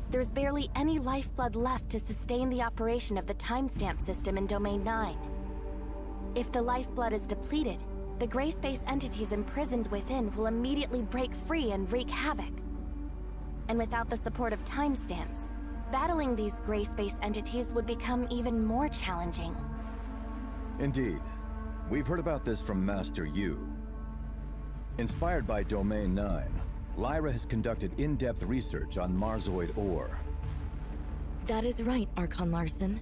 There's barely any lifeblood left to sustain the operation of the timestamp system in Domain 9. If the lifeblood is depleted, the gray space entities imprisoned within will immediately break free and wreak havoc. And without the support of timestamps, battling these gray space entities would become even more challenging. Indeed. We've heard about this from Master Yu. Inspired by Domain 9, Lyra has conducted in-depth research on Marsoid ore. That is right, Archon Larson.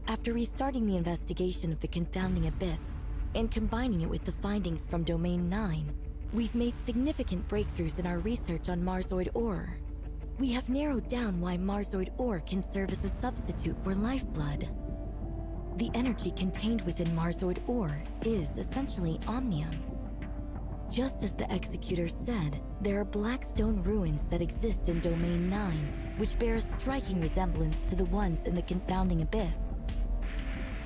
After restarting the investigation of the confounding abyss, and combining it with the findings from Domain 9, we've made significant breakthroughs in our research on Marsoid ore. We have narrowed down why Marsoid ore can serve as a substitute for lifeblood. The energy contained within Marsoid ore is essentially omnium. Just as the Executor said, there are Blackstone ruins that exist in Domain 9, which bear a striking resemblance to the ones in the confounding abyss.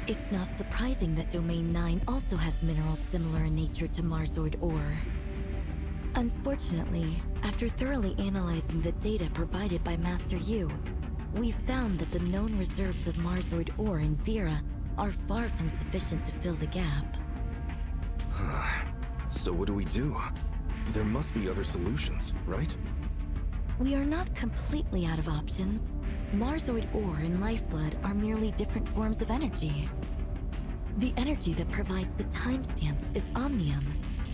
It's not surprising that Domain 9 also has minerals similar in nature to Marsoid ore. Unfortunately, after thoroughly analyzing the data provided by Master Yu, we found that the known reserves of Marsoid ore in Vera are far from sufficient to fill the gap. So what do? There must be other solutions, right? We are not completely out of options. Marsoid ore and lifeblood are merely different forms of energy. The energy that provides the timestamps is omnium.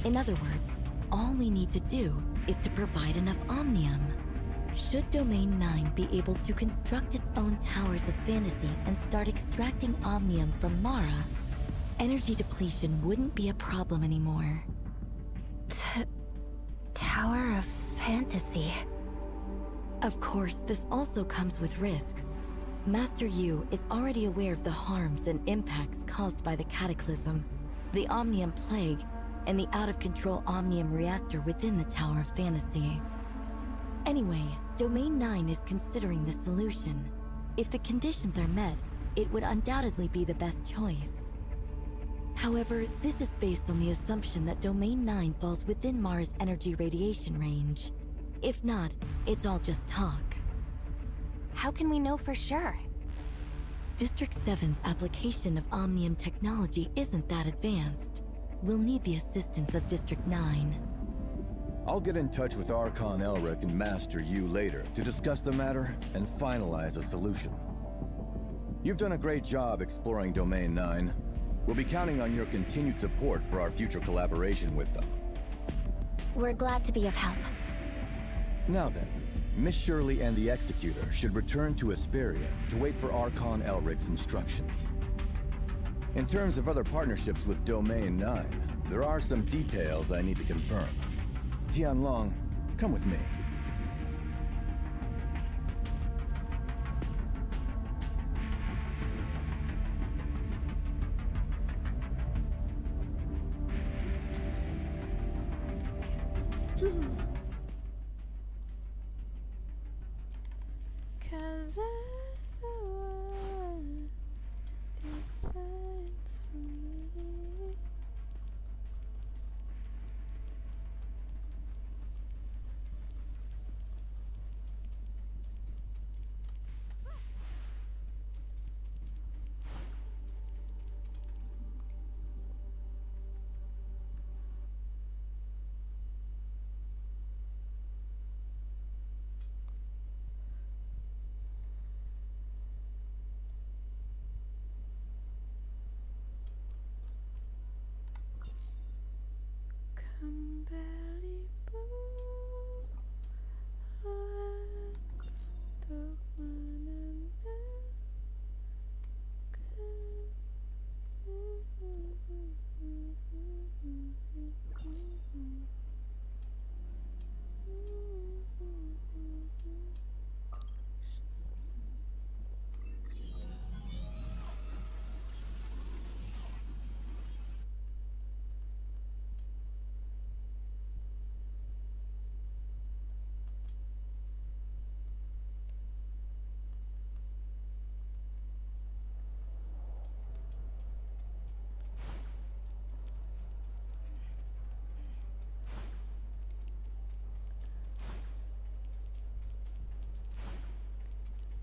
In other words, all we need to do is to provide enough omnium. Should Domain 9 be able to construct its own towers of fantasy and start extracting omnium from Mara, energy depletion wouldn't be a problem anymore. Tower of Fantasy. Of course, this also comes with risks. Master Yu is already aware of the harms and impacts caused by the Cataclysm, the Omnium Plague, and the out-of-control Omnium Reactor within the Tower of Fantasy. Anyway, Domain 9 is considering the solution. If the conditions are met, it would undoubtedly be the best choice. However, this is based on the assumption that Domain 9 falls within Mara's energy radiation range. If not, it's all just talk. How can we know for sure? District 7's application of Omnium technology isn't that advanced. We'll need the assistance of District 9. I'll get in touch with Archon Elric and Master Yu later to discuss the matter and finalize a solution. You've done a great job exploring Domain 9. We'll be counting on your continued support for our future collaboration with them. We're glad to be of help. Now then, Miss Shirley and the Executor should return to Asperia to wait for Archon Elric's instructions. In terms of other partnerships with Domain 9, there are some details I need to confirm. Tianlong, come with me. Cause I'm the one kembali buat untuk menenangkan.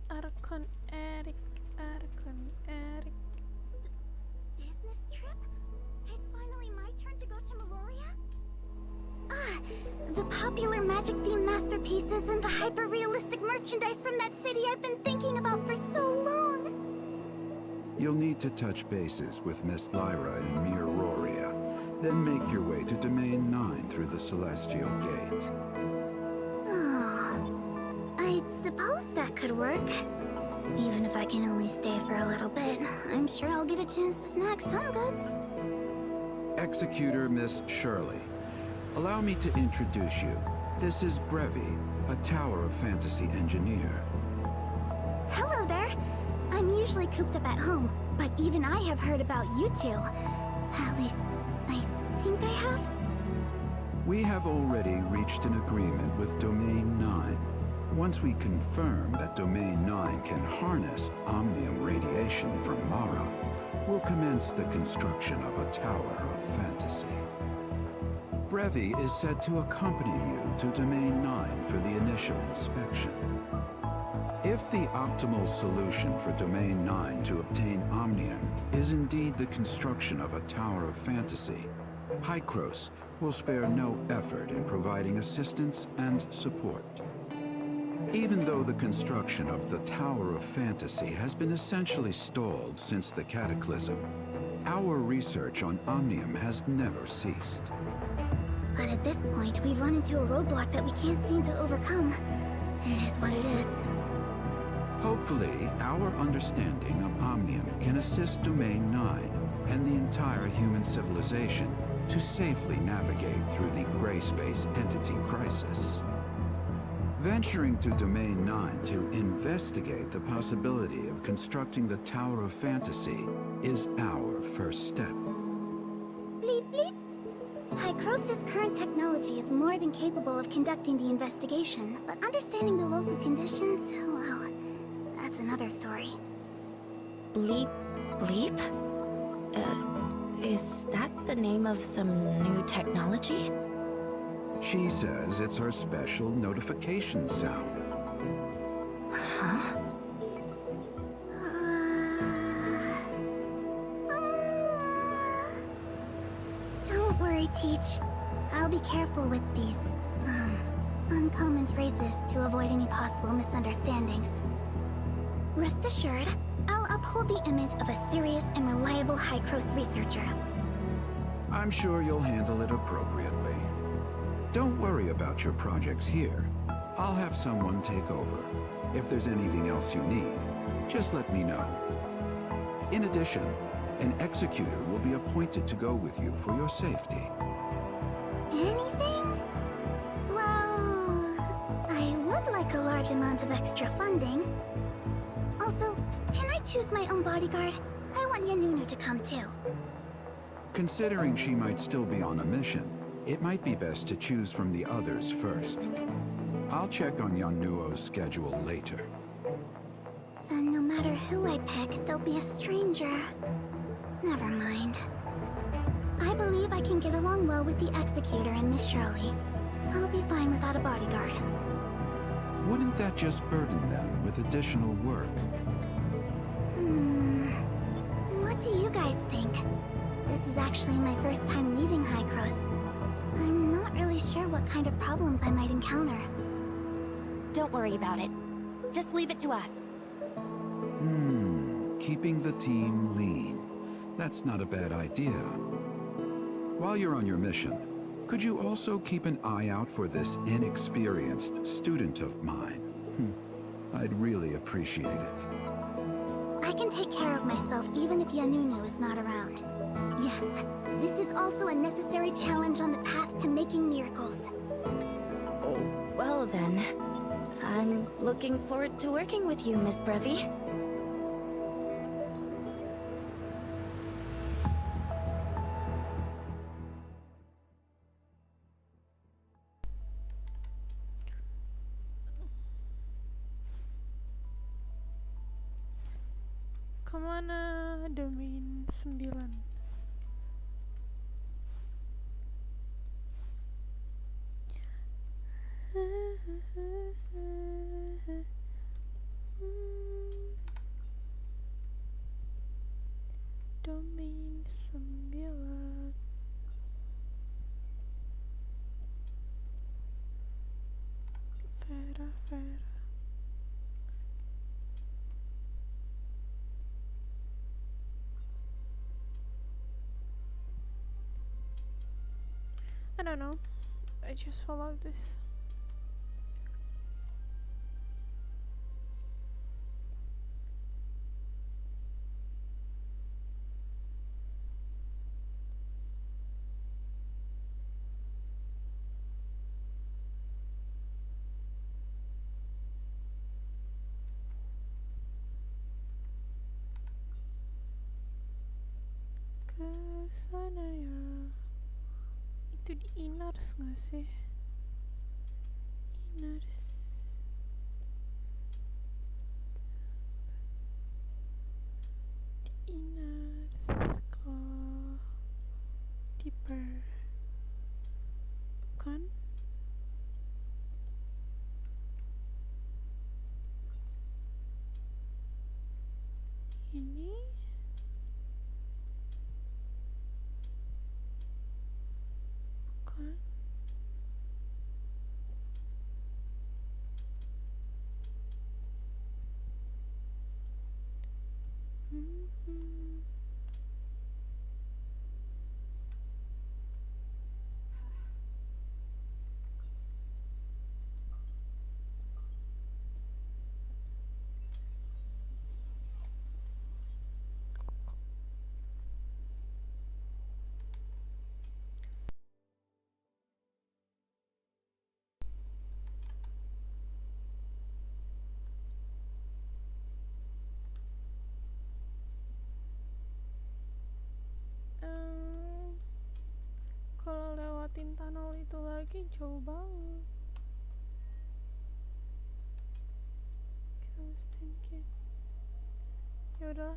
Arkon Erik. Business trip? It's finally my turn to go to Meloria? Ah, the popular magic-themed masterpieces and the hyper-realistic merchandise from that city I've been thinking about for so long. You'll need to touch bases with Miss Lyra in Meloria, then make your way to Domain 9 through the Celestial Gate. I suppose that could work. Even if I can only stay for a little bit, I'm sure I'll get a chance to snag some goods. Executor Miss Shirley, allow me to introduce you. This is Brevi, a Tower of Fantasy engineer. Hello there. I'm usually cooped up at home, but even I have heard about you two. At least, I think I have. We have already reached an agreement with Domain 9. Once we confirm that Domain 9 can harness omnium radiation from Mara, we'll commence the construction of a Tower of Fantasy. Brevi is set to accompany you to Domain 9 for the initial inspection. If the optimal solution for Domain 9 to obtain omnium is indeed the construction of a Tower of Fantasy, Hykros will spare no effort in providing assistance and support. Even though the construction of the Tower of Fantasy has been essentially stalled since the Cataclysm, our research on omnium has never ceased. But at this point, we've run into a roadblock that we can't seem to overcome. It is what it is. Hopefully, our understanding of omnium can assist Domain 9 and the entire human civilization to safely navigate through the gray space entity crisis. Venturing to Domain 9 to investigate the possibility of constructing the Tower of Fantasy is our first step. Bleep bleep. Hykros' current technology is more than capable of conducting the investigation, but understanding the local conditions, well, that's another story. Bleep, bleep? Is that the name of some new technology? She says it's her special notification sound. Huh? Don't worry, Teach. I'll be careful with these, uncommon phrases to avoid any possible misunderstandings. Rest assured, I'll uphold the image of a serious and reliable Hykros researcher. I'm sure you'll handle it appropriately. Don't worry about your projects here. I'll have someone take over. If there's anything else you need, just let me know. In addition, an executor will be appointed to go with you for your safety. Anything? Well, I would like a large amount of extra funding. Also, can I choose my own bodyguard? I want Yanunu to come too. Considering she might still be on a mission, it might be best to choose from the others first. I'll check on Yanuo's schedule later. And no matter who I pick, there'll be a stranger. Never mind. I believe I can get along well with the Executor and Miss Shirley. I'll be fine without a bodyguard. Wouldn't that just burden them with additional work? What do you guys think? This is actually my first time leaving Hykros. I'm not really sure what kind of problems I might encounter. Don't worry about it. Just leave it to us. Keeping the team lean. That's not a bad idea. While you're on your mission, Could you also keep an eye out for this inexperienced student of mine? I'd really appreciate it. I can take care of myself even if Yanunu is not around. Yes, this is also a necessary challenge on the path to making miracles. Oh, well then. I'm looking forward to working with you, Miss Brevi. Kemana domain 9? Domain 9. Vera. I don't know. I just followed this. Ke sana ya. Itu di Inars nggak sih? Inars. Di Inars ke Deeper. Bukan? Ini? Bukan? Kalau lewatin tunnel itu lagi jauh banget. I was thinking, yaudah.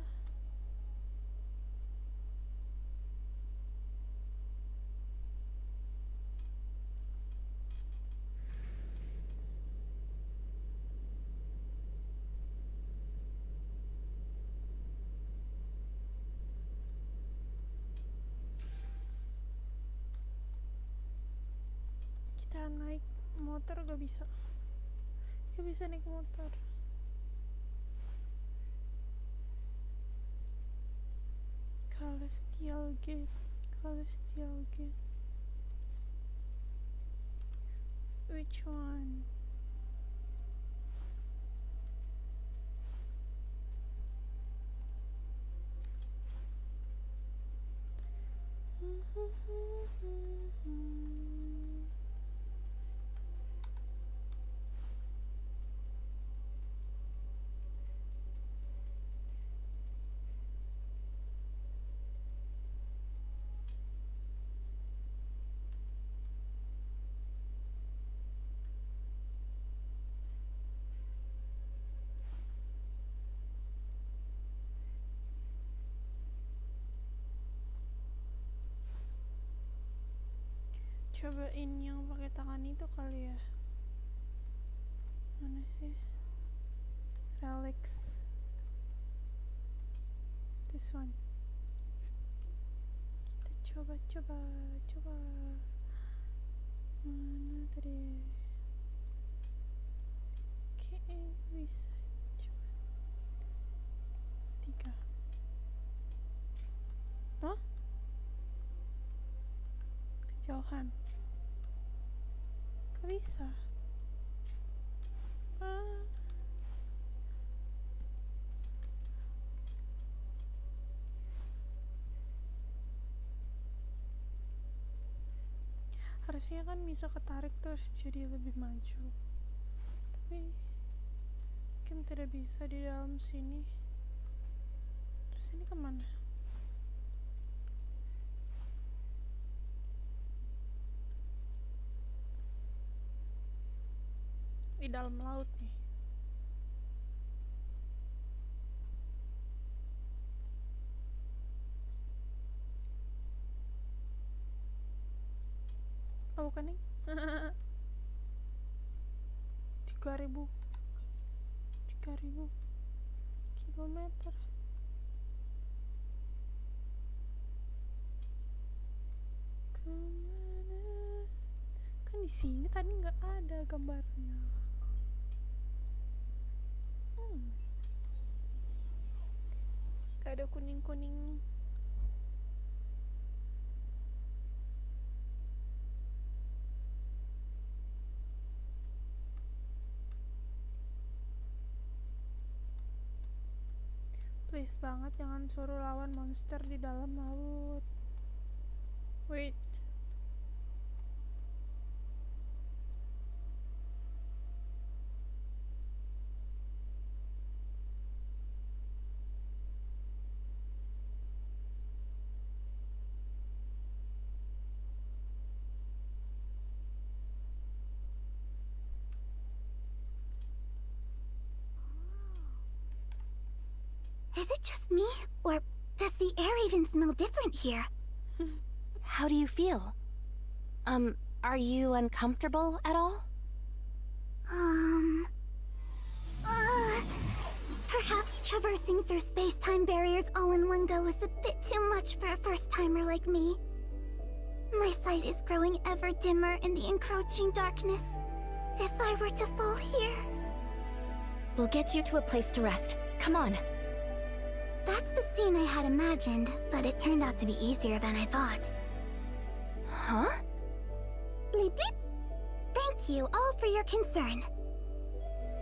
Kita naik motor gak bisa. Gak bisa naik motor. Celestial Gate. Which one? Cobain yang pakai tangan itu kali ya. Mana sih? Relax. This one. Kita coba. Mana tadi? Oke, bisa. Coba. 3. Hah? Kejauhan. Gak bisa. Harusnya kan bisa ketarik terus jadi lebih maju, tapi mungkin tidak bisa di dalam sini. Terus ini kemana? Di dalam laut nih. Oh bukan nih. 3000 kilometer. Kemana? Kan di sini tadi nggak ada gambarnya. Gak ada kuning-kuning. Please banget jangan suruh lawan monster di dalam laut. Wait. Is it just me? Or does the air even smell different here? How do you feel? Are you uncomfortable at all? Perhaps traversing through space-time barriers all in one go is a bit too much for a first-timer like me. My sight is growing ever dimmer in the encroaching darkness. If I were to fall here... We'll get you to a place to rest. Come on. That's the scene I had imagined, but it turned out to be easier than I thought. Huh? Bleep bleep. Thank you all for your concern.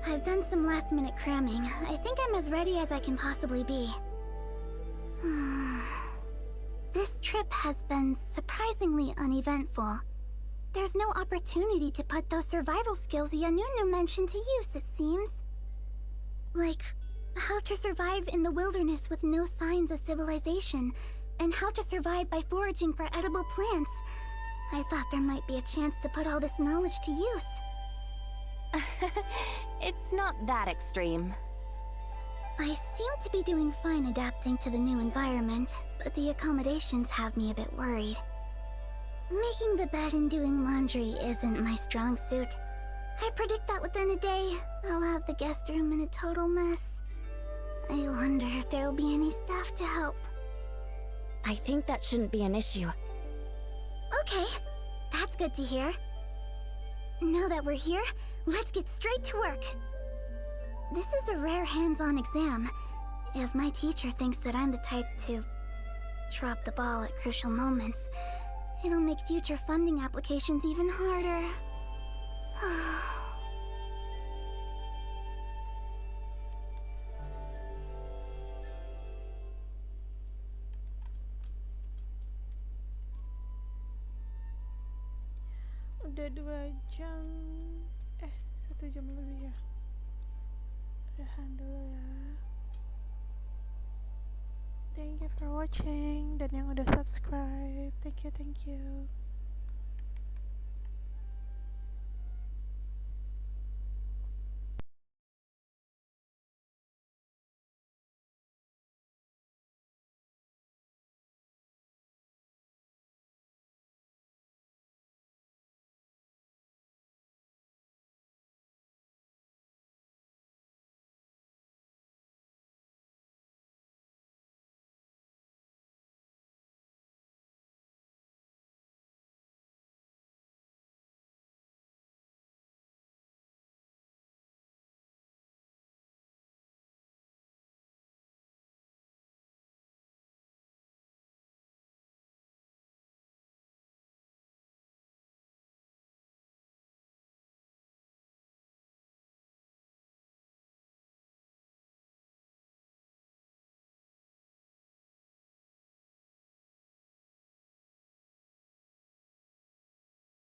I've done some last-minute cramming. I think I'm as ready as I can possibly be. This trip has been surprisingly uneventful. There's no opportunity to put those survival skills Yanunu mentioned to use, it seems. Like, how to survive in the wilderness with no signs of civilization, and how to survive by foraging for edible plants. I thought there might be a chance to put all this knowledge to use. It's not that extreme. I seem to be doing fine adapting to the new environment, but the accommodations have me a bit worried. Making the bed and doing laundry isn't my strong suit. I predict that within a day, I'll have the guest room in a total mess. I wonder if there will be any staff to help. I think that shouldn't be an issue. Okay, that's good to hear. Now that we're here, let's get straight to work. This is a rare hands-on exam. If my teacher thinks that I'm the type to drop the ball at crucial moments, it'll make future funding applications even harder. Udah 2 jam 1 jam lebih ya. Udahan dulu ya. Thank you for watching. Dan yang udah subscribe, thank you.